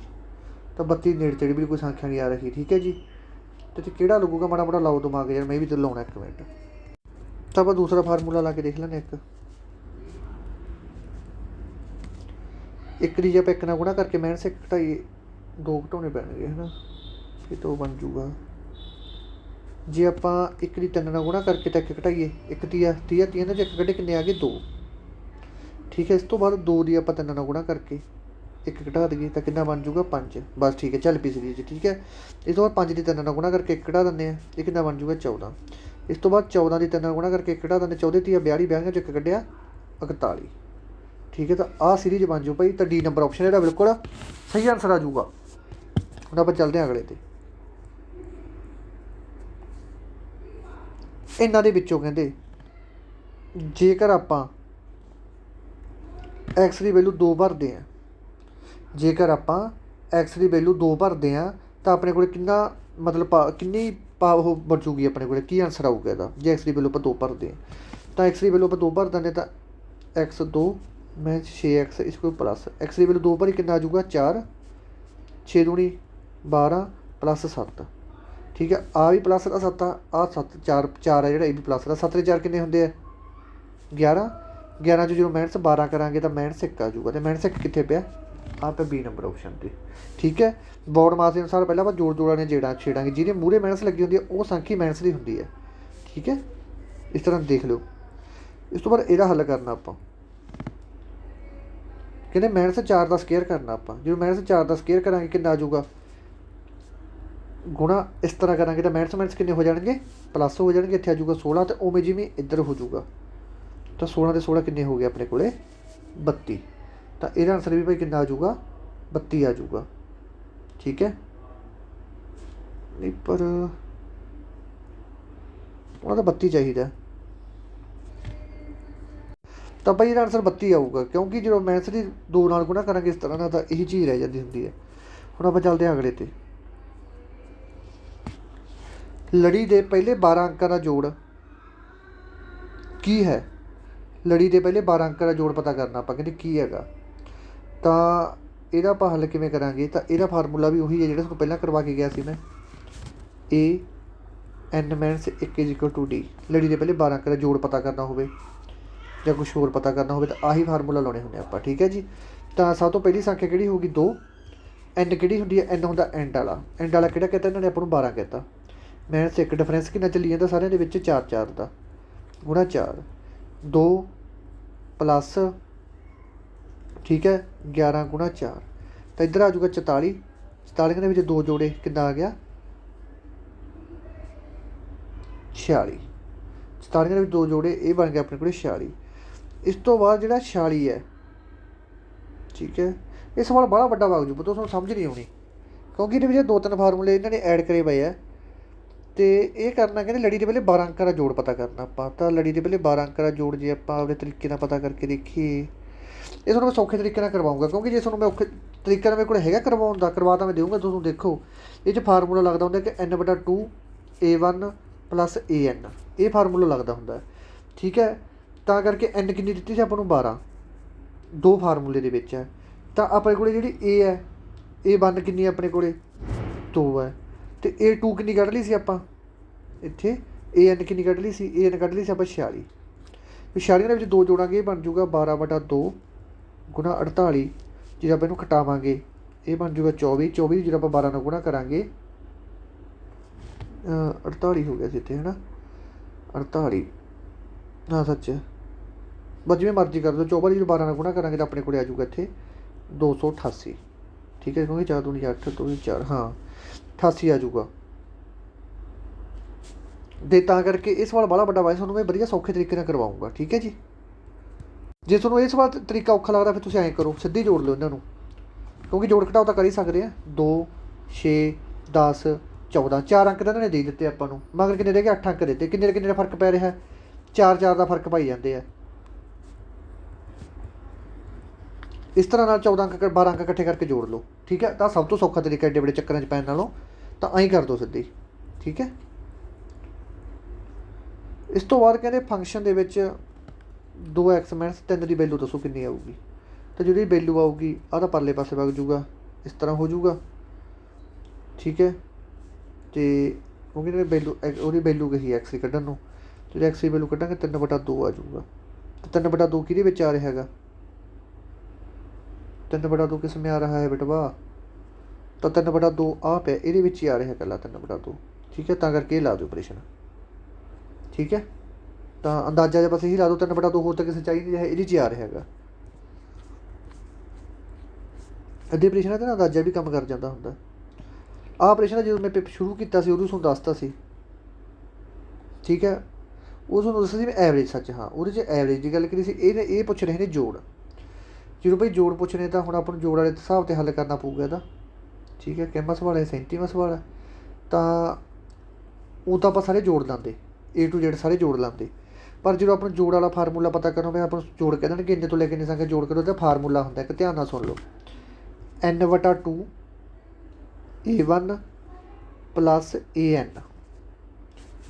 ਤਾਂ 32 ਨੇੜੇ ਤੇੜੇ ਵੀ ਕੋਈ ਸੰਖਿਆ ਨਹੀਂ ਆ ਰਹੀ। ਠੀਕ ਹੈ ਜੀ। ਅਤੇ ਕਿਹੜਾ ਲੱਗੂਗਾ ਮਾੜਾ ਮਾੜਾ ਲਾਓ ਦਿਮਾਗ ਯਾਰ, ਮੈਂ ਵੀ ਤਾਂ ਲਾਉਣਾ 1 ਮਿੰਟ। ਤਾਂ ਆਪਾਂ ਦੂਸਰਾ ਫਾਰਮੂਲਾ ਲਾ ਕੇ ਦੇਖ ਲੈਂਦੇ। ਇੱਕ ਦੀ ਜੇ ਆਪਾਂ 1 ਨਾਲ ਗੁਣਾ ਕਰਕੇ -1 ਘਟਾਈਏ, 2 ਘਟਾਉਣੇ ਪੈਣਗੇ ਹੈ ਨਾ, ਇਹ ਤੋਂ ਬਣ ਜੂਗਾ ਜੇ ਆਪਾਂ ਇੱਕ ਦੀ 3 ਨਾਲ ਗੁਣਾ ਕਰਕੇ ਤਾਂ 1 ਘਟਾਈਏ, 1 ਤੀਆ 30 ਦੇ 'ਚ 1 ਕੱਢੇ ਕਿੰਨੇ ਆ ਗਏ 2। ਠੀਕ ਹੈ, ਇਸ ਤੋਂ ਬਾਅਦ 2 ਦੀ ਆਪਾਂ 3 ਨਾਲ ਗੁਣਾ ਕਰਕੇ 1 ਘਟਾ ਦਈਏ ਤਾਂ ਕਿੰਨਾ ਬਣ ਜੂਗਾ 5। ਬਸ ਠੀਕ ਹੈ, ਚੱਲ ਪਈ ਸੀਰੀਜ਼। ਠੀਕ ਹੈ, ਇਸ ਤੋਂ ਬਾਅਦ 5 ਦੀ 3 ਨਾਲ ਗੁਣਾ ਕਰਕੇ 1 ਘਟਾ ਦਿੰਦੇ ਹਾਂ, ਇਹ ਕਿੰਨਾ ਬਣ ਜੂਗਾ 14। ਇਸ ਤੋਂ ਬਾਅਦ 14 ਦੀ 3 ਨਾਲ ਗੁਣਾ ਕਰਕੇ 1 ਘਟਾ ਦਿੰਦੇ, 14 ਤੀਆ 42, 42 'ਚ 1 ਕੱਢਿਆ 41। ਠੀਕ ਹੈ, ਤਾਂ ਆਹ ਸੀਰੀਜ਼ ਬਣ ਜੂ ਭਾਈ। ਤਾਂ ਡੀ ਨੰਬਰ ਆਪਸ਼ਨ ਜਿਹੜਾ ਬਿਲਕੁਲ ਸਹੀ ਆਨਸਰ ਆ ਜੂਗਾ। ਹੁਣ ਆਪਾਂ ਚੱਲਦੇ ਹਾਂ ਅਗਲੇ 'ਤੇ। ਇਹਨਾਂ ਦੇ ਵਿੱਚੋਂ ਕਹਿੰਦੇ ਜੇਕਰ ਆਪਾਂ ਐਕਸ ਦੀ ਵੈਲੂ 2 ਭਰਦੇ ਹਾਂ, ਜੇਕਰ ਆਪਾਂ ਐਕਸ ਦੀ ਵੈਲੂ 2 ਭਰਦੇ ਹਾਂ ਤਾਂ ਆਪਣੇ ਕੋਲ ਕਿੰਨਾ ਮਤਲਬ ਕਿੰਨੀ ਉਹ ਬਚੂਗੀ ਆਪਣੇ ਕੋਲ, ਕੀ ਆਨਸਰ ਆਊਗਾ ਇਹਦਾ ਜੇ ਐਕਸ ਦੀ ਵੈਲੂ ਆਪਾਂ 2 ਭਰਦੇ ਹਾਂ। ਤਾਂ ਐਕਸ ਦੀ ਵੈਲੂ ਆਪਾਂ 2 ਭਰ ਦਿੰਦੇ ਤਾਂ ਐਕਸ 2 ਮੈਂ 6x ਇਸ ਕੋਲ ਪਲੱਸ ਐਕਸ ਦੀ ਵੈਲੂ 2 ਭਰੀ ਕਿੰਨਾ ਆ ਜੂਗਾ 4, 6 ਦੂਣੀ 12 ਪਲੱਸ 7। ਠੀਕ ਹੈ, ਆ ਵੀ ਪਲੱਸ ਦਾ 7 ਆ 7 4 4 ਹੈ ਜਿਹੜਾ ਇਹ ਵੀ ਪਲੱਸ ਦਾ 7 ਦੇ 4 ਕਿੰਨੇ ਹੁੰਦੇ ਆ 11। 11 'ਚ ਜਦੋਂ -12 ਕਰਾਂਗੇ ਤਾਂ -1 ਆ ਜੂਗਾ, ਅਤੇ -1 ਕਿੱਥੇ ਪਿਆ ਆ ਪਿਆ ਬੀ ਨੰਬਰ ਆਪਸ਼ਨ 'ਤੇ। ਠੀਕ ਹੈ, ਬੋਰਡ ਮਾਸ ਦੇ ਅਨੁਸਾਰ ਪਹਿਲਾਂ ਆਪਾਂ ਜੋੜਾਂ ਨੇ ਛੇੜਾਂਗੇ, ਜਿਹਦੇ ਮੂਹਰੇ ਮਾਈਨਸ ਲੱਗੀ ਹੁੰਦੀ ਹੈ ਉਹ ਸੰਖਿਆ ਮਾਈਨਸ ਦੀ ਹੁੰਦੀ ਹੈ। ਠੀਕ ਹੈ, ਇਸ ਤਰ੍ਹਾਂ ਦੇਖ ਲਿਓ। ਇਸ ਤੋਂ ਬਾਅਦ ਇਹਦਾ ਹੱਲ ਕਰਨਾ ਆਪਾਂ, ਕਹਿੰਦੇ -4 ਦਾ ਸਕੇਅਰ ਕਰਨਾ ਆਪਾਂ। ਜਦੋਂ -4 ਦਾ ਸਕੇਅਰ ਕਰਾਂਗੇ ਕਿੰਨਾ ਆ ਜੂਗਾ ਗੁਣਾ, ਇਸ ਤਰ੍ਹਾਂ ਕਰਾਂਗੇ ਤਾਂ -ਮਾਈਨਸ ਕਿੰਨੇ ਹੋ ਜਾਣਗੇ ਪਲੱਸ ਹੋ ਜਾਣਗੇ, ਇੱਥੇ ਆ ਜੂਗਾ 16 ਅਤੇ ਉਵੇਂ ਜਿਵੇਂ ਇੱਧਰ ਹੋ ਜੂਗਾ ਤਾਂ 16 ਦੇ 16 ਕਿੰਨੇ ਹੋ ਗਏ ਆਪਣੇ ਕੋਲ 32। ਤਾਂ ਇਹਦਾ ਆਨਸਰ ਵੀ ਭਾਈ ਕਿੰਨਾ ਆ ਜੂਗਾ 32 ਆ ਜੂਗਾ। ਠੀਕ ਹੈ, ਨਹੀਂ ਪਰ ਉਹਨਾਂ ਦਾ 32 ਚਾਹੀਦਾ, ਤਾਂ ਭਾਈ ਇਹਦਾ ਆਨਸਰ 32 ਆਊਗਾ, ਕਿਉਂਕਿ ਜਦੋਂ ਮੈਥਸ ਦੀ 2 ਨਾਲ ਗੁਣਾ ਕਰਾਂਗੇ ਇਸ ਤਰ੍ਹਾਂ ਨਾਲ ਤਾਂ ਇਹੀ ਚੀਜ਼ ਰਹਿ ਜਾਂਦੀ ਹੁੰਦੀ ਹੈ। ਹੁਣ ਆਪਾਂ ਚੱਲਦੇ ਹਾਂ ਅਗਲੇ 'ਤੇ। ਲੜੀ ਦੇ ਪਹਿਲੇ 12 ਅੰਕਾਂ ਦਾ ਜੋੜ ਕੀ ਹੈ? ਲੜੀ ਦੇ ਪਹਿਲੇ 12 ਅੰਕਾਂ ਦਾ ਜੋੜ ਪਤਾ ਕਰਨਾ ਆਪਾਂ, ਕਹਿੰਦੇ ਕੀ ਹੈਗਾ। ਤਾਂ ਇਹਦਾ ਆਪਾਂ ਹੱਲ ਕਿਵੇਂ ਕਰਾਂਗੇ, ਤਾਂ ਇਹਦਾ ਫਾਰਮੂਲਾ ਵੀ ਉਹੀ ਹੈ ਜਿਹੜਾ ਤੁਹਾਨੂੰ ਪਹਿਲਾਂ ਕਰਵਾ ਕੇ ਗਿਆ ਸੀ ਮੈਂ, A n - 1 = D। ਲੜੀ ਦੇ ਪਹਿਲੇ 12 ਅੰਕਾਂ ਦਾ ਜੋੜ ਪਤਾ ਕਰਨਾ ਹੋਵੇ ਜਾਂ ਕੁਛ ਹੋਰ ਪਤਾ ਕਰਨਾ ਹੋਵੇ ਤਾਂ ਆਹੀ ਫਾਰਮੂਲਾ ਲਾਉਣੇ ਹੁੰਦੇ ਆਪਾਂ। ਠੀਕ ਹੈ ਜੀ, ਤਾਂ ਸਭ ਤੋਂ ਪਹਿਲੀ ਸੰਖਿਆ ਕਿਹੜੀ ਹੋਊਗੀ 2। n ਕਿਹੜੀ ਹੁੰਦੀ ਹੈ, n ਹੁੰਦਾ ਐਂਡ ਵਾਲਾ, ਐਂਡ ਵਾਲਾ ਕਿਹੜਾ ਕਹਿਤਾ ਇਹਨਾਂ ਨੇ ਆਪਾਂ ਨੂੰ 12 ਕਹਿਤਾ। -1 ਡਿਫਰੈਂਸ ਕਿੰਨਾ ਚੱਲੀ ਜਾਂਦਾ ਸਾਰਿਆਂ ਦੇ ਵਿੱਚ 4 4 ਦਾ ਗੁਣਾ 4 2 ਪਲੱਸ ਠੀਕ ਹੈ 11 ਗੁਣਾ 4 ਤਾਂ ਇੱਧਰ ਆ ਜਾਊਗਾ 44। 44 ਦੇ ਵਿੱਚ 2 ਜੋੜੇ ਕਿੰਨਾ ਆ ਗਿਆ 46। 44 ਦੇ ਵਿੱਚ 2 ਜੋੜੇ ਇਹ ਬਣ ਗਿਆ ਆਪਣੇ ਕੋਲ 46। ਇਸ ਤੋਂ ਬਾਅਦ ਜਿਹੜਾ 46 ਹੈ, ਠੀਕ ਹੈ, ਇਹ ਸਵਾਲ ਬੜਾ ਵੱਡਾ ਵਗ ਜੂ, ਪਰ ਤੁਹਾਨੂੰ ਸਮਝ ਨਹੀਂ ਆਉਣੀ ਕਿਉਂਕਿ ਇਹਦੇ ਵਿੱਚ 2-3 ਫਾਰਮੂਲੇ ਇਹਨਾਂ ਨੇ ਐਡ ਕਰੇ ਪਏ ਆ। ਅਤੇ ਇਹ ਕਰਨਾ ਕਹਿੰਦੇ ਲੜੀ ਦੇ ਪਹਿਲੇ 12 ਅੰਕਾਂ ਦਾ ਜੋੜ ਪਤਾ ਕਰਨਾ ਆਪਾਂ। ਤਾਂ ਲੜੀ ਦੇ ਪਹਿਲੇ 12 ਅੰਕਾਂ ਦਾ ਜੋੜ ਜੇ ਆਪਾਂ ਆਪਣੇ ਤਰੀਕੇ ਨਾਲ ਪਤਾ ਕਰਕੇ ਦੇਖੀਏ, ਇਹ ਤੁਹਾਨੂੰ ਮੈਂ ਸੌਖੇ ਤਰੀਕੇ ਨਾਲ ਕਰਵਾਊਂਗਾ, ਕਿਉਂਕਿ ਜੇ ਤੁਹਾਨੂੰ ਮੈਂ ਔਖੇ ਤਰੀਕੇ ਨਾਲ ਮੇਰੇ ਕੋਲ ਹੈਗਾ ਕਰਵਾਉਣ ਦਾ ਕਰਵਾ ਤਾਂ ਮੈਂ ਦੇਊਂਗਾ ਤੁਹਾਨੂੰ। ਦੇਖੋ ਇਹ 'ਚ ਫਾਰਮੂਲਾ ਲੱਗਦਾ ਹੁੰਦਾ ਕਿ n/2 A1 + AN, ਇਹ ਫਾਰਮੂਲਾ ਲੱਗਦਾ ਹੁੰਦਾ। ਠੀਕ ਹੈ, ਤਾਂ ਕਰਕੇ n ਕਿੰਨੀ ਦਿੱਤੀ ਸੀ ਆਪਾਂ ਨੂੰ 12, 2 ਫਾਰਮੂਲੇ ਦੇ ਵਿੱਚ ਹੈ। ਤਾਂ ਆਪਣੇ ਕੋਲ ਜਿਹੜੀ A ਹੈ A1 ਕਿੰਨੀ ਆਪਣੇ ਕੋਲ 2 ਹੈ, ਅਤੇ A2 ਕਿੰਨੀ ਕੱਢ ਲਈ ਸੀ ਆਪਾਂ ਇੱਥੇ, AN ਕਿੰਨੀ ਕੱਢ ਲਈ ਸੀ, AN ਕੱਢ ਲਈ ਸੀ ਆਪਾਂ 46। 46 ਦੇ ਵਿੱਚ 2 ਜੋੜਾਂਗੇ ਇਹ ਬਣ ਜੂਗਾ 12/2 ਗੁਣਾ 48। ਜਦੋਂ ਆਪਾਂ ਇਹਨੂੰ ਘਟਾਵਾਂਗੇ ਇਹ ਬਣ ਜੂਗਾ 24। 24 ਜਦੋਂ ਆਪਾਂ 12 ਨਾਲ ਗੁਣਾ ਕਰਾਂਗੇ 48 ਹੋ ਗਿਆ ਸੀ ਇੱਥੇ ਹੈ ਨਾ 48, ਹਾਂ ਸੱਚ ਬਸ ਜਿਵੇਂ ਮਰਜ਼ੀ ਕਰ ਦਿਓ। 24 ਜਦੋਂ 12 ਨਾਲ ਗੁਣਾ ਕਰਾਂਗੇ ਤਾਂ ਆਪਣੇ ਕੋਲ ਆ ਜੂਗਾ ਇੱਥੇ 288। ਠੀਕ ਹੈ, ਕਿਉਂਕਿ 4 ਦੂਣੀ 8 2 4 ਹਾਂ 88 ਆ ਜੂਗਾ। ਅਤੇ ਤਾਂ ਕਰਕੇ ਇਹ ਸਵਾਲ ਬੜਾ ਵੱਡਾ ਵਾਇਸ ਤੁਹਾਨੂੰ ਮੈਂ ਵਧੀਆ ਸੌਖੇ ਤਰੀਕੇ ਨਾਲ ਕਰਵਾਊਂਗਾ। ਠੀਕ ਹੈ ਜੀ, ਜੇ ਤੁਹਾਨੂੰ ਇਹ ਸਵਾਲ ਤਰੀਕਾ ਔਖਾ ਲੱਗਦਾ ਫਿਰ ਤੁਸੀਂ ਐਂ ਕਰੋ ਸਿੱਧੀ ਜੋੜ ਲਓ ਇਹਨਾਂ ਨੂੰ, ਕਿਉਂਕਿ ਜੋੜ ਘਟਾਓ ਤਾਂ ਕਰ ਹੀ ਸਕਦੇ ਆ। 2 6 10 14 4 ਅੰਕ ਤਾਂ ਇਹਨਾਂ ਨੇ ਦੇ ਦਿੱਤੇ ਆਪਾਂ ਨੂੰ, ਮਗਰ ਕਿੰਨੇ ਰਹਿ ਗਏ 8 ਅੰਕ ਦਿੱਤੇ। ਕਿੰਨੇ ਕਿੰਨੇ ਦਾ ਫਰਕ ਪੈ ਰਿਹਾ 4 4 ਦਾ ਫਰਕ ਪਾਈ ਜਾਂਦੇ ਆ। ਇਸ ਤਰ੍ਹਾਂ ਨਾਲ 14 ਅੰਕ 12 ਅੰਕ ਇਕੱਠੇ ਕਰਕੇ ਜੋੜ ਲਓ। ਠੀਕ ਹੈ, ਤਾਂ ਸਭ ਤੋਂ ਸੌਖਾ ਤਰੀਕਾ ਐਡੇ ਵੱਡੇ ਚੱਕਰਾਂ 'ਚ ਪੈਣ ਨਾਲੋਂ ਤਾਂ ਐਂ ਕਰ ਦਿਓ ਸਿੱਧੀ। ਠੀਕ ਹੈ, ਇਸ ਤੋਂ ਬਾਅਦ ਕਹਿੰਦੇ ਫੰਕਸ਼ਨ ਦੇ ਵਿੱਚ 2x - 3 ਦੀ ਵੈਲੂ ਦੱਸੋ ਕਿੰਨੀ ਆਊਗੀ। ਤਾਂ ਜਿਹੜੀ ਵੈਲੂ ਆਊਗੀ ਆਹ ਤਾਂ ਪਰਲੇ ਪਾਸੇ ਵਗ ਜੂਗਾ, ਇਸ ਤਰ੍ਹਾਂ ਹੋ ਜੂਗਾ। ਠੀਕ ਹੈ, ਅਤੇ ਕਿਉਂਕਿ ਇਹਨਾਂ ਨੇ ਵੈਲੂ ਉਹਦੀ ਵੈਲੂ ਕਹੀ ਐਕਸ ਦੀ ਕੱਢਣ ਨੂੰ, ਜਦੋਂ ਐਕਸ ਦੀ ਵੈਲੂ ਕੱਢਾਂਗੇ 3/2 ਆ ਜੂਗਾ। ਤਾਂ 3/2 ਕਿਹਦੇ ਵਿੱਚ ਆ ਰਿਹਾ ਹੈਗਾ 3/2 ਕਿਸ ਮੇਂ ਆ ਰਿਹਾ ਹੈ ਬੇਟਵਾ, ਤਾਂ 3/2 ਆ ਪਿਆ ਇਹਦੇ ਵਿੱਚ ਹੀ ਆ ਰਿਹਾ ਇਕੱਲਾ 3/2। ठीक है, ਤਾਂ ਕਰਕੇ ਇਹ ਲਾ ਦਿਓ ਆਪਰੇਸ਼ਨ। ठीक है, ਤਾਂ ਅੰਦਾਜ਼ਾ ਜਿਹਾ ਬਸ ਇਹੀ ਲਾ ਦਿਓ 3/2 ਹੋਰ ਤਾਂ ਕਿਸੇ ਚਾਹੀਦੀ ਹੈ, ਇਹਦੇ 'ਚ ਆ ਰਿਹਾ ਹੈਗਾ। ਅੱਧੇ ਆਪਰੇਸ਼ਨ ਹੈ ਤਾਂ ਅੰਦਾਜ਼ਾ ਵੀ ਕੰਮ ਕਰ ਜਾਂਦਾ ਹੁੰਦਾ। ਆਹ ਆਪਰੇਸ਼ਨ ਜਦੋਂ ਮੈਂ ਪੇਪਰ ਸ਼ੁਰੂ ਕੀਤਾ ਸੀ ਉਦੋਂ ਤੁਹਾਨੂੰ ਦੱਸਤਾ ਸੀ। ਠੀਕ ਹੈ, ਉਹ ਤੁਹਾਨੂੰ ਦੱਸਿਆ ਸੀ ਮੈਂ ਐਵਰੇਜ, ਸੱਚ ਹਾਂ ਉਹਦੇ 'ਚ ਐਵਰੇਜ ਦੀ ਗੱਲ ਕਰੀ ਸੀ। ਇਹ ਪੁੱਛ ਰਹੇ ਨੇ ਜੋੜ। ਜਦੋਂ ਭਾਈ ਜੋੜ ਪੁੱਛ ਰਹੇ ਤਾਂ ਹੁਣ ਆਪਾਂ ਨੂੰ ਜੋੜ ਵਾਲੇ ਹਿਸਾਬ 'ਤੇ ਹੱਲ ਕਰਨਾ ਪਊਗਾ ਇਹਦਾ। ਠੀਕ ਹੈ, ਕਿੰਨਾ ਸਵਾਲ ਹੈ, 37ਵਾਂ ਸਵਾਲ ਹੈ। ਤਾਂ ਉਹ ਤਾਂ ਆਪਾਂ ਸਾਰੇ ਜੋੜ ਲਾਂਦੇ, A to Z ਸਾਰੇ ਜੋੜ ਲਾਂਦੇ। ਪਰ ਜਦੋਂ ਆਪਾਂ ਨੂੰ ਜੋੜ ਵਾਲਾ ਫਾਰਮੂਲਾ ਪਤਾ ਕਰਨਾ ਹੋਵੇ, ਆਪਾਂ ਨੂੰ ਜੋੜ ਕਹਿ ਦੇਣਗੇ ਇੰਨੇ ਤੋਂ ਲੈ ਕੇ ਇੰਨੇ ਸੰਖਿਆ ਜੋੜ ਕਰੋ। ਤਾਂ ਫਾਰਮੂਲਾ ਹੁੰਦਾ ਇੱਕ, ਧਿਆਨ ਨਾਲ ਸੁਣ ਲਓ, n/2 A1 + AN।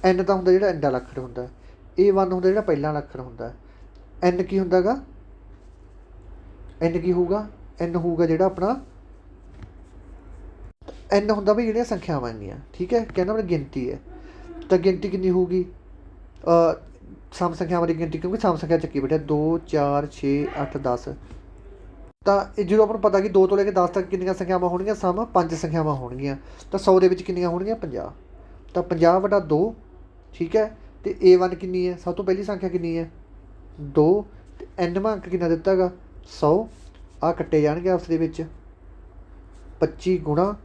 n ਤਾਂ ਹੁੰਦਾ ਜਿਹੜਾ ਐਂਡ ਵਾਲਾ ਅੱਖਰ ਹੁੰਦਾ, A1 ਹੁੰਦਾ ਜਿਹੜਾ ਪਹਿਲਾਂ ਵਾਲਾ ਅੱਖਰ ਹੁੰਦਾ। n ਕੀ ਹੁੰਦਾ ਗਾ, n ਕੀ ਹੋਊਗਾ, n ਹੋਊਗਾ ਜਿਹੜਾ ਆਪਣਾ n ਹੁੰਦਾ ਵੀ ਜਿਹੜੀਆਂ ਸੰਖਿਆਵਾਂ ਹੈਗੀਆਂ। ਠੀਕ ਹੈ, ਕਹਿੰਦਾ ਆਪਣੀ ਗਿਣਤੀ ਹੈ। ਤਾਂ ਗਿਣਤੀ ਕਿੰਨੀ ਹੋਊਗੀ, ਸਮ ਸੰਖਿਆਵਾਂ ਦੀ ਗਿਣਤੀ, ਕਿਉਂਕਿ ਸਮ ਸੰਖਿਆ ਚੱਕੀ ਬੈਠਾ 2 4 6 8 10। ਤਾਂ ਇਹ ਜਦੋਂ ਆਪਾਂ ਨੂੰ ਪਤਾ ਕਿ 2 ਤੋਂ ਲੈ ਕੇ 10 ਤੱਕ ਕਿੰਨੀਆਂ ਸੰਖਿਆਵਾਂ ਹੋਣਗੀਆਂ, ਸਮ 5 ਸੰਖਿਆਵਾਂ ਹੋਣਗੀਆਂ। ਤਾਂ 100 ਦੇ ਵਿੱਚ ਕਿੰਨੀਆਂ ਹੋਣਗੀਆਂ, 50। ਤਾਂ 50/2। ਠੀਕ ਹੈ, ਅਤੇ A1 ਕਿੰਨੀ ਹੈ, ਸਭ ਤੋਂ ਪਹਿਲੀ ਸੰਖਿਆ ਕਿੰਨੀ ਹੈ, 2। ਅਤੇ n ਅੰਕ ਕਿੰਨਾ ਦਿੱਤਾ ਗਾ, 100। ਆਹ ਕੱਟੇ ਜਾਣਗੇ ਆਪਸ ਦੇ ਵਿੱਚ, 25 ਗੁਣਾ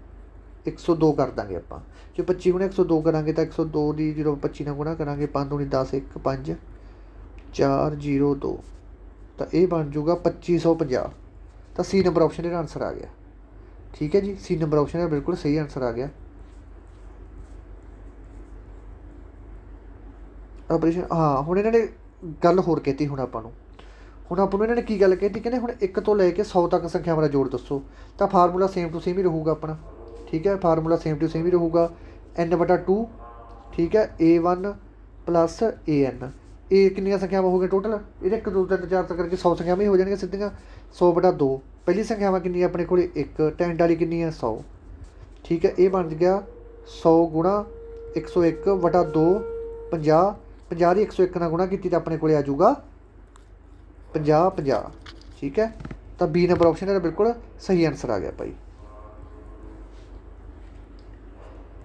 102 ਕਰ ਦਾਂਗੇ ਆਪਾਂ। ਜੇ 25 ਗੁਣਾ 102 ਕਰਾਂਗੇ ਤਾਂ 102 ਦੀ ਜਦੋਂ 25 ਨਾਲ ਗੁਣਾ ਕਰਾਂਗੇ 5 ਦੂਣੀ 10 1 5 4 0 2, ਤਾਂ ਇਹ ਬਣ ਜੂਗਾ 2550। ਤਾਂ C ਨੰਬਰ ਆਪਸ਼ਨ ਇਹਦਾ ਆਨਸਰ ਆ ਗਿਆ। ਠੀਕ ਹੈ ਜੀ, C ਨੰਬਰ ਆਪਸ਼ਨ ਦਾ ਬਿਲਕੁਲ ਸਹੀ ਆਨਸਰ ਆ ਗਿਆ। ਆਪਰੇਸ਼ਨ ਹਾਂ, ਹੁਣ ਇਹਨਾਂ ਨੇ ਗੱਲ ਹੋਰ ਕੀਤੀ। ਹੁਣ ਆਪਾਂ ਨੂੰ ਇਹਨਾਂ ਨੇ ਕੀ ਗੱਲ ਕਹੀ, ਕਹਿੰਦੇ ਹੁਣ 1 ਤੋਂ ਲੈ ਕੇ 100 ਤੱਕ ਸੰਖਿਆਵਾਂ ਦਾ ਜੋੜ ਦੱਸੋ। ਤਾਂ ਫਾਰਮੂਲਾ ਸੇਮ ਟੂ ਸੇਮ ਹੀ ਰਹੂਗਾ ਆਪਣਾ। ਠੀਕ ਹੈ, ਫਾਰਮੂਲਾ ਸੇਮ ਟੂ ਸੇਮ ਹੀ ਰਹੂਗਾ, n/2। ਠੀਕ ਹੈ, A1 + AN। ਇਹ ਕਿੰਨੀਆਂ ਸੰਖਿਆਵਾਂ ਹੋ ਗਈਆਂ ਟੋਟਲ, ਇਹਦੇ 1 2 3 4 ਤੱਕ ਕਰਕੇ 100 ਸੰਖਿਆਵਾਂ ਹੀ ਹੋ ਜਾਣਗੀਆਂ ਸਿੱਧੀਆਂ। 100/2 ਪਹਿਲੀ ਸੰਖਿਆਵਾਂ ਕਿੰਨੀ ਆਪਣੇ ਕੋਲ 1, ਟੈਂਡ ਵਾਲੀ ਕਿੰਨੀ ਹੈ 100। ਠੀਕ ਹੈ, ਇਹ ਬਣ ਗਿਆ 100 ਗੁਣਾ 101/2 50। 50 ਦੀ 101 ਨਾਲ ਗੁਣਾ ਕੀਤੀ ਤਾਂ ਆਪਣੇ ਕੋਲ ਆ ਜਾਊਗਾ 50 50। ਠੀਕ ਹੈ, ਤਾਂ B ਨੰਬਰ ਆਪਸ਼ਨ ਇਹਦਾ ਬਿਲਕੁਲ ਸਹੀ ਆਨਸਰ ਆ ਗਿਆ ਭਾਈ।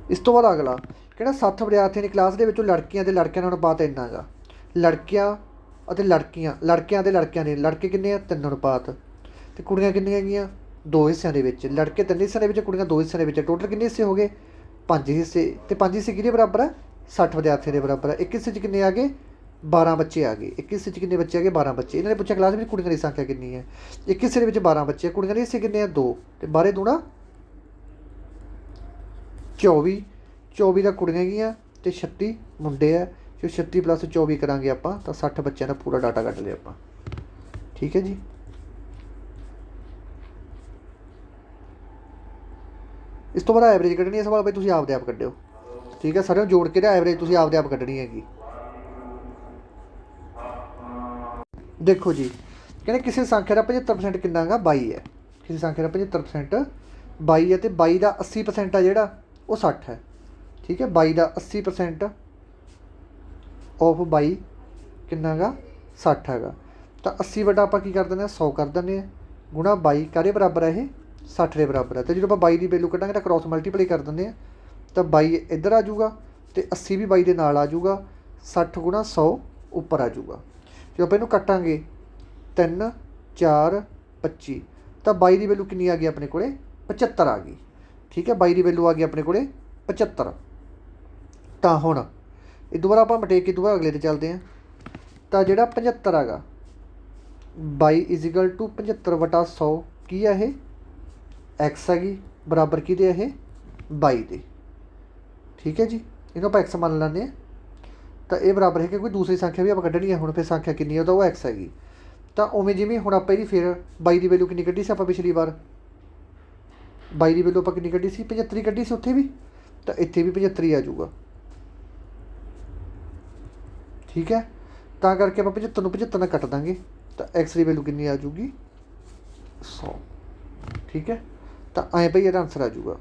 ਇਸ ਤੋਂ ਬਾਅਦ ਅਗਲਾ ਕਹਿੰਦਾ 60 ਵਿਦਿਆਰਥੀਆਂ ਦੀ ਕਲਾਸ ਦੇ ਵਿੱਚੋਂ ਲੜਕੀਆਂ ਅਤੇ ਲੜਕਿਆਂ ਦਾ ਅਨੁਪਾਤ ਇੰਨਾ ਗਾ। ਲੜਕੀਆਂ ਅਤੇ ਲੜਕੀਆਂ, ਲੜਕਿਆਂ ਅਤੇ ਲੜਕਿਆਂ ਦੇ, ਲੜਕੇ ਕਿੰਨੇ ਆ 3 ਅਨੁਪਾਤ, ਅਤੇ ਕੁੜੀਆਂ ਕਿੰਨੀਆਂ ਹੈਗੀਆਂ 2 ਹਿੱਸਿਆਂ ਦੇ ਵਿੱਚ। ਲੜਕੇ 3 ਹਿੱਸਿਆਂ ਦੇ ਵਿੱਚ, ਕੁੜੀਆਂ 2 ਹਿੱਸਿਆਂ ਦੇ ਵਿੱਚ। ਟੋਟਲ ਕਿੰਨੇ ਹਿੱਸੇ ਹੋ ਗਏ, 5 ਹਿੱਸੇ। ਅਤੇ 5 ਹਿੱਸੇ ਕਿਹਦੇ ਬਰਾਬਰ ਹੈ, 60 ਵਿਦਿਆਰਥੀਆਂ ਦੇ ਬਰਾਬਰ ਹੈ। ਇੱਕ ਹਿੱਸੇ 'ਚ ਕਿੰਨੇ ਆ ਗਏ, 12 ਬੱਚੇ ਆ ਗਏ। ਇੱਕ ਹਿੱਸੇ 'ਚ ਕਿੰਨੇ ਬੱਚੇ ਆ ਗਏ, 12 ਬੱਚੇ। ਇਹਨਾਂ ਨੇ ਪੁੱਛਿਆ ਕਲਾਸ ਵਿੱਚ ਕੁੜੀਆਂ ਦੀ ਸੰਖਿਆ ਕਿੰਨੀ ਹੈ। ਇੱਕ ਹਿੱਸੇ ਦੇ ਵਿੱਚ 12 ਬੱਚੇ, ਕੁੜੀਆਂ ਦੇ ਹਿੱਸੇ ਕਿੰਨੇ ਆ 2, ਅਤੇ 12 ਦੂਣਾ 24। 24 ਦਾ ਕੁੜੀਆਂ ਹੈਗੀਆਂ ਅਤੇ 36 ਮੁੰਡੇ ਆ। ਜੋ 36 + 24 ਕਰਾਂਗੇ ਆਪਾਂ ਤਾਂ 60 ਬੱਚਿਆਂ ਦਾ ਪੂਰਾ ਡਾਟਾ ਕੱਢ ਲਿਆ ਆਪਾਂ। ਠੀਕ ਹੈ ਜੀ, ਇਸ ਤੋਂ ਬਾਅਦ ਐਵਰੇਜ ਕੱਢਣੀ ਹੈ। ਸਵਾਲ ਬਾਈ ਤੁਸੀਂ ਆਪਦੇ ਆਪ ਕੱਢਿਓ। ਠੀਕ ਹੈ, ਸਾਰਿਆਂ ਨੂੰ ਜੋੜ ਕੇ ਤਾਂ ਐਵਰੇਜ ਤੁਸੀਂ ਆਪਦੇ ਆਪ ਕੱਢਣੀ ਹੈਗੀ। ਦੇਖੋ ਜੀ, ਕਹਿੰਦੇ ਕਿਸੇ ਸੰਖਿਆ ਦਾ 75% ਕਿੰਨਾ ਹੈਗਾ, 22 ਹੈ। ਕਿਸੇ ਸੰਖਿਆ ਦਾ 75% 22 ਹੈ, ਅਤੇ 22 ਦਾ 80% ਆ ਜਿਹੜਾ ਉਹ 60 ਹੈ। ਠੀਕ ਹੈ, 22 ਦਾ 80% ਆਫ 22 ਕਿੰਨਾ ਹੈਗਾ, 60 ਹੈਗਾ। ਤਾਂ 80 ਆਪਾਂ ਕੀ ਕਰ ਦਿੰਦੇ ਹਾਂ, 100 ਕਰ ਦਿੰਦੇ ਹਾਂ, ਗੁਣਾ 22 ਕਾਹਦੇ ਬਰਾਬਰ ਹੈ, ਇਹ 60 ਦੇ ਬਰਾਬਰ ਹੈ। ਅਤੇ ਜਦੋਂ ਆਪਾਂ 22 ਦੀ ਵੈਲੂ ਕੱਢਾਂਗੇ ਤਾਂ ਕ੍ਰੋਸ ਮਲਟੀਪਲਾਈ ਕਰ ਦਿੰਦੇ ਹਾਂ, ਤਾਂ 22 ਇੱਧਰ ਆ ਜਾਊਗਾ ਅਤੇ 80 ਵੀ 22 ਦੇ ਨਾਲ ਆ ਜਾਊਗਾ। 60 ਗੁਣਾ 100 ਉੱਪਰ ਆ ਜਾਊਗਾ। ਜਦੋਂ ਆਪਾਂ ਇਹਨੂੰ ਕੱਟਾਂਗੇ 3 4 25, ਤਾਂ 22 ਦੀ ਵੈਲੂ ਕਿੰਨੀ ਆ ਗਈ ਆਪਣੇ ਕੋਲ, 75 ਆ ਗਈ। ਠੀਕ ਹੈ, 22 ਦੀ ਵੈਲੂ ਆ ਗਈ ਆਪਣੇ ਕੋਲ 75। ਤਾਂ ਹੁਣ ਇਹ ਦੁਬਾਰਾ ਆਪਾਂ ਮਟੇਕ ਕੇ ਦੁਬਾਰਾ ਅਗਲੇ 'ਤੇ ਚੱਲਦੇ ਹਾਂ। ਤਾਂ ਜਿਹੜਾ 75 ਹੈਗਾ, 22 = 75/100 ਕੀ ਹੈ ਇਹ, ਐਕਸ ਹੈਗੀ, ਬਰਾਬਰ ਕਿਹਦੇ ਇਹ 22 ਦੇ। ਠੀਕ ਹੈ ਜੀ, ਇਹਨੂੰ ਆਪਾਂ ਐਕਸ ਮੰਨ ਲੈਂਦੇ ਹਾਂ। ਤਾਂ ਇਹ ਬਰਾਬਰ ਹੈ ਕਿ ਕੋਈ ਦੂਸਰੀ ਸੰਖਿਆ ਵੀ ਆਪਾਂ ਕੱਢਣੀ ਹੈ। ਹੁਣ ਫਿਰ ਸੰਖਿਆ ਕਿੰਨੀ ਹੈ ਤਾਂ ਉਹ ਐਕਸ ਹੈਗੀ। ਤਾਂ ਉਵੇਂ ਜਿਵੇਂ ਹੁਣ ਆਪਾਂ ਇਹਦੀ ਫਿਰ 22 ਦੀ ਵੈਲੂ ਕਿੰਨੀ ਕੱਢੀ ਸੀ ਆਪਾਂ ਪਿਛਲੀ ਵਾਰ, 22 ਦੀ ਵੈਲੂ ਆਪਾਂ ਕਿੰਨੀ ਕੱਢੀ ਸੀ, 75 ਕੱਢੀ ਸੀ ਉੱਥੇ ਵੀ, ਤਾਂ ਇੱਥੇ ਵੀ 75 ਆ ਜਾਊਗਾ। ਠੀਕ ਹੈ, ਤਾਂ ਕਰਕੇ ਆਪਾਂ 75 ਨੂੰ 75 ਨਾਲ ਕੱਟ ਦਾਂਗੇ, ਤਾਂ ਐਕਸ ਦੀ ਵੈਲੂ ਕਿੰਨੀ ਆ ਜਾਊਗੀ 100। ਠੀਕ ਹੈ, ਤਾਂ ਐਂ ਭਾਈ ਇਹਦਾ ਆਨਸਰ ਆ ਜਾਊਗਾ।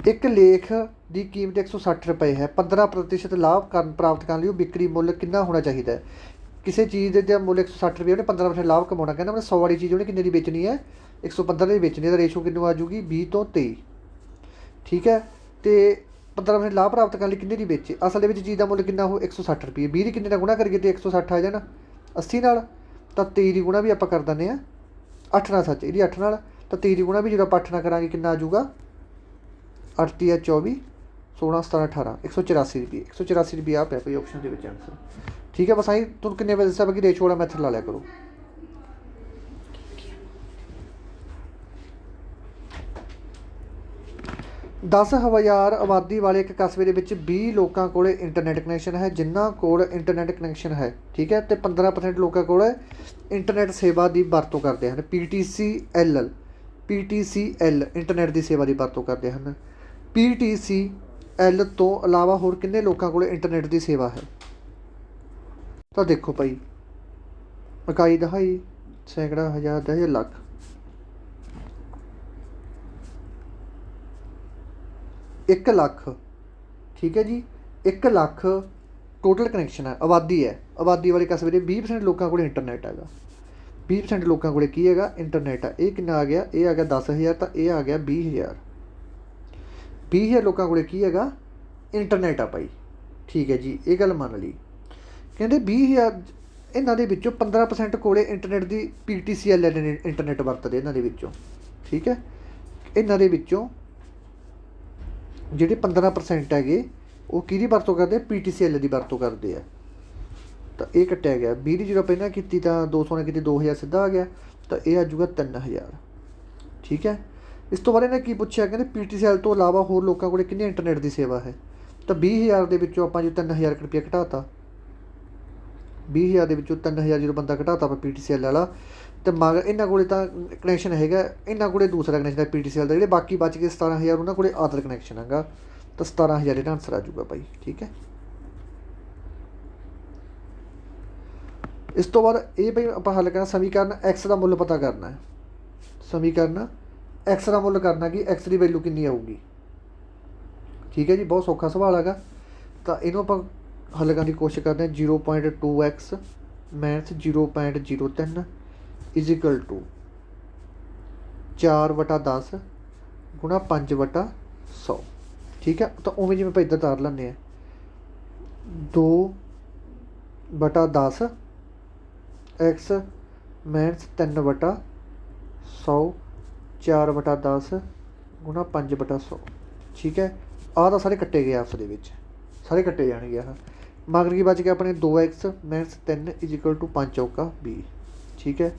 ਇੱਕ ਲੇਖ ਦੀ ਕੀਮਤ 160 ਰੁਪਏ ਹੈ। 15% ਲਾਭ ਪ੍ਰਾਪਤ ਕਰਨ ਲਈ ਉਹ ਵਿਕਰੀ ਮੁੱਲ ਕਿੰਨਾ ਹੋਣਾ ਚਾਹੀਦਾ ਹੈ। ਕਿਸੇ ਚੀਜ਼ ਦਾ ਮੁੱਲ 160 ਰੁਪਏ, ਉਹਨੇ 15% ਲਾਭ ਕਮਾਉਣਾ। ਕਹਿੰਦਾ ਮੈਂ 100 ਵਾਲੀ ਚੀਜ਼ ਉਹਨੇ ਕਿੰਨੇ ਦੀ ਵੇਚਣੀ ਹੈ, 115 ਦੀ ਵੇਚਣੀ ਹੈ। ਤਾਂ ਰੇਸ਼ੋ ਕਿੰਨੂ ਆ ਜੂਗੀ 20 ਤੋਂ 23, ਠੀਕ ਹੈ। ਅਤੇ 15% ਲਾਭ ਪ੍ਰਾਪਤ ਕਰਨ ਲਈ ਕਿੰਨੇ ਦੀ ਵੇਚੇ, ਅਸਲ ਦੇ ਵਿੱਚ ਚੀਜ਼ ਦਾ ਮੁੱਲ ਕਿੰਨਾ ਹੋ 160 ਰੁਪਏ। 20 ਦੀ ਕਿੰਨੇ ਨਾਲ ਗੁਣਾ ਕਰੀਏ ਅਤੇ 160 ਆ ਜਾਣਾ 80 ਨਾਲ, ਤਾਂ 23 ਦੀ ਗੁਣਾ ਵੀ ਆਪਾਂ ਕਰ ਦਿੰਦੇ ਹਾਂ 8 ਨਾਲ, ਸੱਚ ਇਹਦੀ 8 ਨਾਲ, ਤਾਂ 23 ਦੀ ਗੁਣਾ ਵੀ ਜਦੋਂ ਆਪਾਂ 8 ਨਾਲ ਕਰਾਂਗੇ ਕਿੰਨਾ ਆ ਜੂਗਾ 8 ਜਾਂ 24, 16 17 18, 184 ਰੁਪਏ। 184 ਰੁਪਏ ਆ ਪਿਆ ਕੋਈ ਆਪਸ਼ਨ ਦੇ ਵਿੱਚ ਆਨਸਰ, ਠੀਕ ਹੈ। ਬਸ ਆਈ ਤੁਹਾਨੂੰ ਕਿੰਨੇ ਵਜੇ ਦੱਸਿਆ ਕਿ ਰੇਸ਼ੋ ਵਾਲਾ ਮੈਥਡ ਲਾ ਲਿਆ ਕਰੋ। ਦਸ ਹਜ਼ਾਰ ਆਬਾਦੀ ਵਾਲੇ ਇੱਕ ਕਸਬੇ ਦੇ ਵਿੱਚ 20 ਲੋਕਾਂ ਕੋਲ ਇੰਟਰਨੈਟ ਕਨੈਕਸ਼ਨ ਹੈ, ਜਿਨ੍ਹਾਂ ਕੋਲ ਇੰਟਰਨੈਟ ਕਨੈਕਸ਼ਨ ਹੈ, ਠੀਕ ਹੈ, ਅਤੇ 15% ਲੋਕਾਂ ਕੋਲ ਇੰਟਰਨੈਟ ਸੇਵਾ ਦੀ ਵਰਤੋਂ ਕਰਦੇ ਹਨ। PTCL ਇੰਟਰਨੈਟ ਦੀ ਸੇਵਾ ਦੀ ਵਰਤੋਂ ਕਰਦੇ ਹਨ। PTCL ਤੋਂ ਇਲਾਵਾ ਹੋਰ ਕਿੰਨੇ ਲੋਕਾਂ ਕੋਲ ਇੰਟਰਨੈਟ ਦੀ ਸੇਵਾ ਹੈ? ਤਾਂ ਦੇਖੋ ਭਾਈ, ਇਕਾਈ, ਦਹਾਈ, ਸੈਂਕੜਾ, ਹਜ਼ਾਰ, 10,000, ਲੱਖ। 1 ਲੱਖ, ਠੀਕ ਹੈ ਜੀ। 1 ਲੱਖ ਟੋਟਲ ਕਨੈਕਸ਼ਨ ਹੈ, ਆਬਾਦੀ ਹੈ। ਆਬਾਦੀ ਵਾਲੇ ਕਸਬੇ ਦੇ 20% ਲੋਕਾਂ ਕੋਲ ਇੰਟਰਨੈਟ ਹੈਗਾ। 20% ਲੋਕਾਂ ਕੋਲ ਕੀ ਹੈਗਾ? ਇੰਟਰਨੈਟ ਹੈ। ਇਹ ਕਿੰਨਾ ਆ ਗਿਆ? ਇਹ ਆ ਗਿਆ 10,000, ਤਾਂ ਇਹ ਆ ਗਿਆ 20,000। 20,000 ਲੋਕਾਂ ਕੋਲ ਕੀ ਹੈਗਾ? ਇੰਟਰਨੈਟ ਆ ਭਾਈ, ਠੀਕ ਹੈ ਜੀ। ਇਹ ਗੱਲ ਮੰਨ ਲਈ। ਕਹਿੰਦੇ 20,000 ਇਹਨਾਂ ਦੇ ਵਿੱਚੋਂ 15% ਕੋਲ ਇੰਟਰਨੈਟ ਦੀ PTCL ਇੰਟਰਨੈਟ ਵਰਤਦੇ ਇਹਨਾਂ ਦੇ ਵਿੱਚੋਂ, ਠੀਕ ਹੈ। ਇਹਨਾਂ ਦੇ ਵਿੱਚੋਂ ਜਿਹੜੇ 15% ਹੈਗੇ ਉਹ ਕਿਹਦੀ ਵਰਤੋਂ ਕਰਦੇ? PTCL ਦੀ ਵਰਤੋਂ ਕਰਦੇ ਆ। ਤਾਂ ਇਹ ਕੱਟਿਆ ਗਿਆ 20 ਦੀ, ਜਦੋਂ ਪਹਿਲਾਂ ਕੀਤੀ ਤਾਂ 200 ਨੇ ਕੀਤੀ, 2,000 ਸਿੱਧਾ ਆ ਗਿਆ, ਤਾਂ ਇਹ ਆ ਜੂਗਾ 3,000, ਠੀਕ ਹੈ। ਇਸ ਤੋਂ ਬਾਅਦ ਇਹਨੇ ਕੀ ਪੁੱਛਿਆ? ਕਹਿੰਦੇ PTCL ਤੋਂ ਇਲਾਵਾ ਹੋਰ ਲੋਕਾਂ ਕੋਲ ਕਿੰਨੀ ਇੰਟਰਨੈਟ ਦੀ ਸੇਵਾ ਹੈ? ਤਾਂ 20,000 ਦੇ ਵਿੱਚੋਂ ਆਪਾਂ ਜੋ 3,000 ਰੁਪਇਆ ਘਟਾਤਾ, 20,000 ਦੇ ਵਿੱਚੋਂ 3,000 ਜਦੋਂ ਬੰਦਾ ਘਟਾਤਾ ਆਪਾਂ PTCL ਵਾਲਾ, ਅਤੇ ਮਗਰ ਇਹਨਾਂ ਕੋਲ ਤਾਂ ਕਨੈਕਸ਼ਨ ਹੈਗਾ, ਇਹਨਾਂ ਕੋਲ ਦੂਸਰਾ ਕਨੈਕਸ਼ਨ ਹੈ PTCL ਦਾ। ਜਿਹੜੇ ਬਾਕੀ ਬਚ ਗਏ 17,000 ਉਹਨਾਂ ਕੋਲ ਆਦਰ ਕਨੈਕਸ਼ਨ ਹੈਗਾ, ਤਾਂ 17,000 ਇਹਦਾ ਆਨਸਰ ਆ ਜੂਗਾ ਭਾਈ, ਠੀਕ ਹੈ। ਇਸ ਤੋਂ ਬਾਅਦ ਇਹ ਭਾਈ ਆਪਾਂ ਹੱਲ ਕਰਨਾ ਸਮੀਕਰਨ x ਦਾ ਮੁੱਲ ਪਤਾ ਕਰਨਾ ਹੈ। ਸਮੀਕਰਨ x ਦਾ ਮੁੱਲ ਕਰਨਾ ਕਿ x ਦੀ ਵੈਲਿਊ ਕਿੰਨੀ ਆਊਗੀ, ਠੀਕ ਹੈ ਜੀ। ਬਹੁਤ ਸੌਖਾ ਸਵਾਲ ਹੈਗਾ। ਤਾਂ ਇਹਨੂੰ ਆਪਾਂ ਹੱਲ ਕਰਨ ਦੀ ਕੋਸ਼ਿਸ਼ ਕਰਦੇ ਹਾਂ। 0.2x minus 0.03 is equal to 4/10 ਗੁਣਾ 5/100, ਠੀਕ ਹੈ। ਤਾਂ ਉਵੇਂ ਜਿਵੇਂ ਆਪਾਂ ਇੱਧਰ ਤਾਰ ਲੈਂਦੇ ਹਾਂ 2/10 x ਮਾਈਨਸ 3/100, 4/10 ਗੁਣਾ 5/100, ਠੀਕ ਹੈ। ਆਹ ਤਾਂ ਸਾਰੇ ਕੱਟੇ ਗਏ ਆਪਸ ਦੇ ਵਿੱਚ, ਸਾਰੇ ਕੱਟੇ ਜਾਣਗੇ। ਆਹ ਮਗਰ ਕੀ ਬਚ ਗਿਆ ਆਪਣੇ 2x minus 3 is equal to 5 ਚੌਕਾ 20, ਠੀਕ ਹੈ।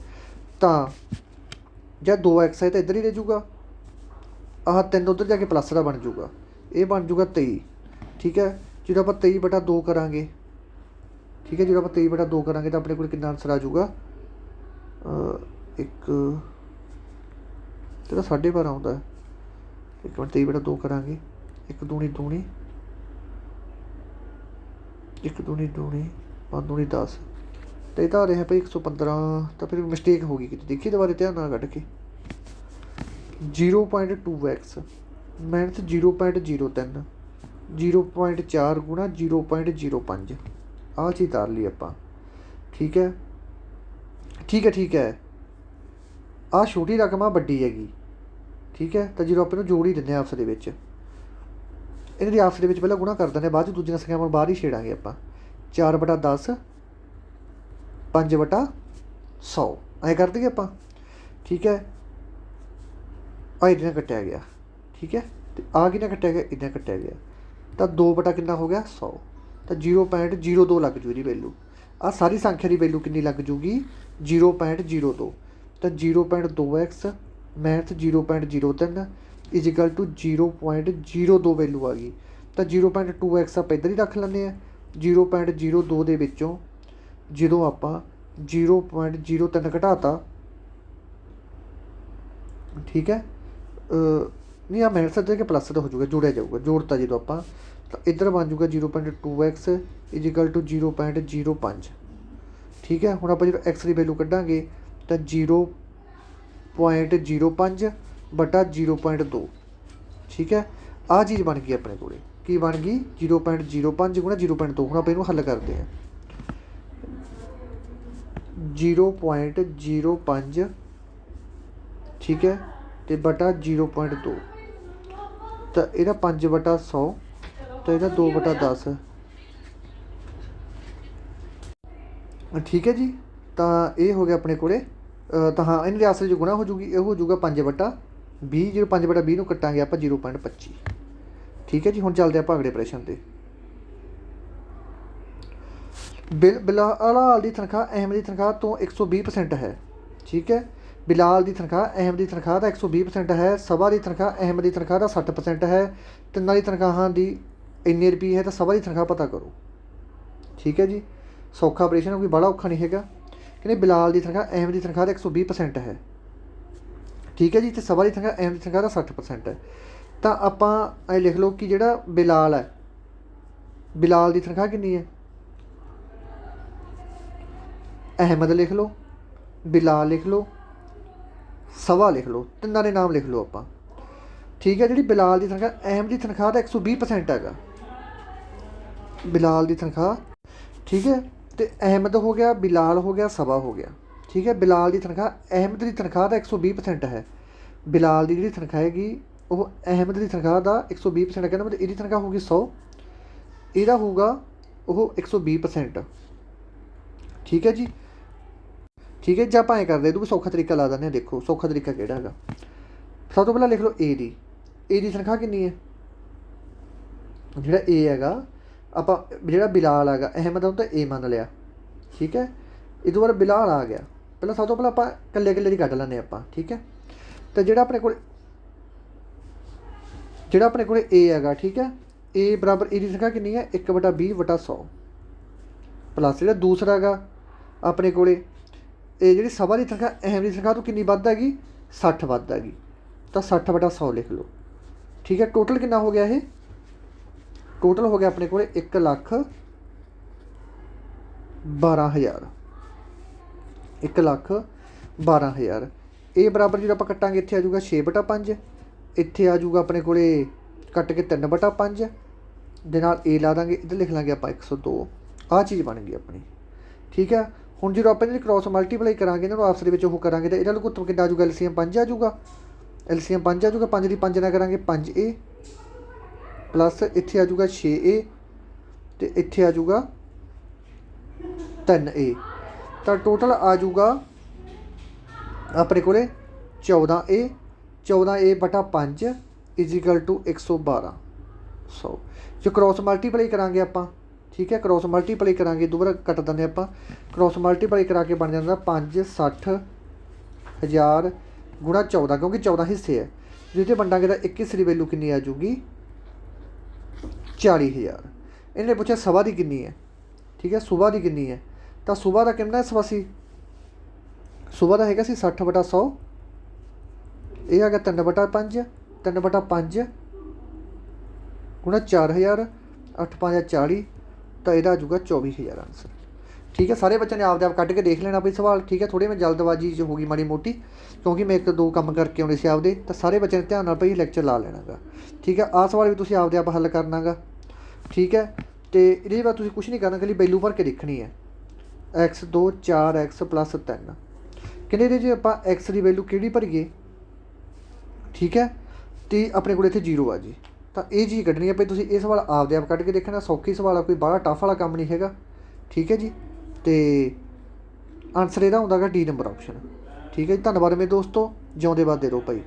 ਤਾਂ ਜਦ 2x ਹੈ ਤਾਂ ਇੱਧਰ ਹੀ ਰਹਿ ਜੂਗਾ, ਆਹ 3 ਉੱਧਰ ਜਾ ਕੇ ਪਲੱਸ ਦਾ ਬਣ ਜੂਗਾ, ਇਹ ਬਣ ਜੂਗਾ 23, ਠੀਕ ਹੈ। ਜਦੋਂ ਆਪਾਂ 23/2 ਕਰਾਂਗੇ, ਠੀਕ ਹੈ, ਜਦੋਂ ਆਪਾਂ 23/2 ਕਰਾਂਗੇ ਤਾਂ ਆਪਣੇ ਕੋਲ ਕਿੰਨਾ ਆਨਸਰ ਆ ਜੂਗਾ? ਇੱਕ ਤਾਂ 12.5 ਆਉਂਦਾ। ਇੱਕ ਮਿੰਟ, 23/2 ਕਰਾਂਗੇ, 1 ਦੂਣੀ ਦੂਣੀ, 1 ਦੂਣੀ ਦੂਣੀ, 5 ਦੂਣੀ 10, ਤਾਂ ਇਹ ਤਾਂ ਆ ਰਿਹਾ ਭਾਈ 115। ਤਾਂ ਫਿਰ ਮਿਸਟੇਕ ਹੋ ਗਈ ਕਿਤੇ, ਦੇਖੀ ਦੁਬਾਰੇ ਧਿਆਨ ਨਾਲ ਕੱਢ ਕੇ। 0.2x ਮਾਈਨਸ 0.03, 0.4 ਗੁਣਾ 0.05, ਆਹ ਚੀਜ਼ ਤਾਰ ਲਈ ਆਪਾਂ, ਠੀਕ ਹੈ, ਠੀਕ ਹੈ, ਠੀਕ ਹੈ। ਆਹ ਛੋਟੀ ਰਕਮ ਆ, ਵੱਡੀ ਹੈਗੀ, ਠੀਕ ਹੈ। ਤਾਂ ਜਦੋਂ ਆਪਾਂ ਨੂੰ ਜੋੜ ਹੀ ਦਿੰਦੇ ਹਾਂ ਆਪਸ ਦੇ ਵਿੱਚ, ਇਹਨਾਂ ਦੀ ਆਪਸ ਦੇ ਵਿੱਚ ਪਹਿਲਾਂ ਗੁਣਾ ਕਰ ਦਿੰਦੇ, ਬਾਅਦ 'ਚ ਦੂਜੀਆਂ ਸੰਖਿਆਵਾਂ ਬਾਹਰ ਹੀ ਛੇੜਾਂਗੇ ਆਪਾਂ। 4/10 5/100 ਐਂ ਕਰ ਦਈਏ ਆਪਾਂ, ਠੀਕ ਹੈ। ਆਹ ਇਹਦੇ ਨਾਲ ਕੱਟਿਆ ਗਿਆ, ਠੀਕ ਹੈ। ਅਤੇ ਆਹ ਕਿਹਨਾਂ ਕੱਟਿਆ ਗਿਆ? ਇਹਦੇ ਨਾਲ ਕੱਟਿਆ ਗਿਆ। ਤਾਂ 2 ਕਿੰਨਾ ਹੋ ਗਿਆ? 100। ਤਾਂ 0.02 ਲੱਗ ਜੂ ਇਹਦੀ ਵੈਲੂ। ਆਹ ਸਾਰੀ ਸੰਖਿਆ ਦੀ ਵੈਲੂ ਕਿੰਨੀ ਲੱਗ ਜੂਗੀ? 0.02। ਤਾਂ 0.2x minus 0.03 is equal to 0.02 value ਆ ਗਈ। ਤਾਂ 0.2x ਆਪਾਂ ਇੱਧਰ ਹੀ ਰੱਖ ਲੈਂਦੇ ਹਾਂ। 0.02 ਦੇ ਵਿੱਚੋਂ ਜਦੋਂ ਆਪਾਂ 0.03 ਘਟਾਤਾ, ਠੀਕ ਹੈ, ਨਹੀਂ ਆ ਮਾਈਨਸ ਦੇ ਕੇ ਪਲੱਸ ਦਾ ਹੋ ਜਾਊਗਾ, ਜੋੜਿਆ ਜਾਊਗਾ, ਜੋੜਤਾ ਜਦੋਂ ਆਪਾਂ, ਤਾਂ ਇੱਧਰ ਬਣ ਜੂਗਾ 0.2x ਇਜ਼ ਇਕਲ ਟੂ 0.05, ਠੀਕ ਹੈ। ਹੁਣ ਆਪਾਂ ਜਦੋਂ x ਦੀ ਵੈਲੂ ਕੱਢਾਂਗੇ ਤਾਂ 0.05 ਬਟਾ 0.2, ਠੀਕ ਹੈ। ਆਹ ਚੀਜ਼ ਬਣ ਗਈ ਆਪਣੇ ਕੋਲ, ਕੀ ਬਣ ਗਈ? 0.05 ਗੁਣਾ 0.2। ਹੁਣ ਆਪਾਂ ਇਹਨੂੰ ਹੱਲ ਕਰਦੇ ਹਾਂ। 0.05 ठीक है तो बटा 0.2 तो यदा 5/100 तो यदा 2/10 ठीक है जी। तो ये हो गया अपने कोले तो हाँ इन आसरे जो गुणा हो जूगी ये हो जूगा 5/20 जो 5/20 कटांगे आप 0.25 ठीक है जी। हुण चलते आप अगले प्रश्न से। बिलाल की तनख्वाह अहमद की तनख्वाह तो 120% है ठीक है। बिलाल की तनख्वाह अहमद की तनख्वाह का 120% है। सबा की तनख्वाह अहमद की तनख्वाह का 60% है। तिना की तनख्वाहां की इन्नी रुपये है तो सबा की तनख्वाह पता करो ठीक है जी। सौखा ऑपरेशन कोई बड़ा औखा नहीं है कि बिलाल की तनख्वाह अहमद की तनख्वाह का 120% है ठीक है जी। तो सबा की तनख्वाह अहमद की तनख्वाह का 60% है। तो आप लिख लो कि जोड़ा बिलाल है बिलाल की तनख्वाह कितनी है अहमद लिख लो बिलाल लिख लो सवा लिख लो तिना के नाम लिख लो आप ठीक है। जी बिलाल की तनख्वाह अहमद की तनख्वाह का 120% है बिलाल की तनख्वाह ठीक है। तो अहमद हो गया बिलाल हो गया सवा हो गया ठीक है। बिलाल की तनख्वाह अहमद की तनख्वाह का 120% है। बिलाल की जी तनख्वाह हैगी वो अहमद की तनख्वाह का 120% है कहना मतलब ये तनख्वाह होगी 100 यदा होगा वो 120% ठीक है जी। ठीक है जी आप कर दे भी सौखा तरीका ला दें। देखो सौखा तरीका केड़ा है सब तो पहले लिख लो ए दी तनख्वाह कितनी है जोड़ा ए है आप जो बिलाल है अहमद तो ए मान लिया ठीक है। इस तो बाद बिलाल आ गया पहले सब तो पहले आप कल्ले कल्ले की कढ़ लें आप ठीक है। तो जोड़ा अपने को ए है ठीक है ए बराबर ए की तनख्वाह कितनी है 1/20/100 प्लस जो दूसरा है अपने को जी सभा की तनख्वाह अहम की तनख्वाह तो कितनी वध हैगी 60 वध हैगी तो 60/100 लिख लो ठीक है। टोटल कितना हो गया ये टोटल हो गया अपने को 1,12,000 1,12,000 ये बराबर जो आप कटांगे इतने आजूगा 6/5 इतने आजूगा अपने को कट के 3/5 दे नाल ए ला देंगे इधर लिख लेंगे आप 102 आ चीज़ बन गई अपनी ठीक है। हुण जो आप क्रॉस मल्टीप्लाई करांगे इन्होंने आपस में करांगे तो इहदा कुत्तों कितना आजूगा LCM 5 आजूगा LCM 5 आजूगा 5 की 5 ना करांगे 5A प्लस इत्थे आजूगा 6A तो इत्थे आजूगा 3A तो टोटल आजूगा अपने को 14A/5 इजिकल टू 112 जो क्रॉस मल्टीप्लाई करांगे आप ठीक है। क्रॉस मल्टीप्लाई करांगे दोबारा कट देंगे आप क्रॉस मल्टीप्लाई करा के बन जाता 5,60,000 गुणा 14 क्योंकि 14 हिस्से है जिसे वंडांगे तो 21 की वैल्यू कितनी आ जूगी 40,000। इन्हें पूछा सभा की कितनी है ठीक है सुबह की कितनी है तो सुबह का कितना सवासी सुबह का है 60/100 यह आ गया 3/5 3/5 गुणा 4,000 8×5 = 40 तो यह आजूगा 24,000 आंसर ठीक है। सारे बच्चों ने आप कट के देख लेना भाई सवाल ठीक है। थोड़ी मैं जल्दबाजी जो होगी माड़ी मोटी क्योंकि मैं 1-2 काम करके आने से आपदे तो सारे बच्चों ने ध्यान भाई लैक्चर ला लेना गा ठीक है। आ सवाल भी तुम आपदे आप हल करना गा ठीक है। तो ये बात तुम कुछ नहीं करना खाली वैल्यू भर के देखनी है x2 4x + 3 कहने जी आप x की वैल्यू कि भरीए ठीक है। तो अपने को इतने 0 आ जी तो ये चीज़ कढ़नी है भाई तुम ये सवाल आपदे आप कट के देखना सौखी सवाल कोई बड़ा टफ वाला काम नहीं है ठीक है जी। तो आंसर यदा आंदा डी नंबर ऑप्शन ठीक है जी। धन्यवाद मेरे दोस्तों जिउंदे वधदे रहो भाई।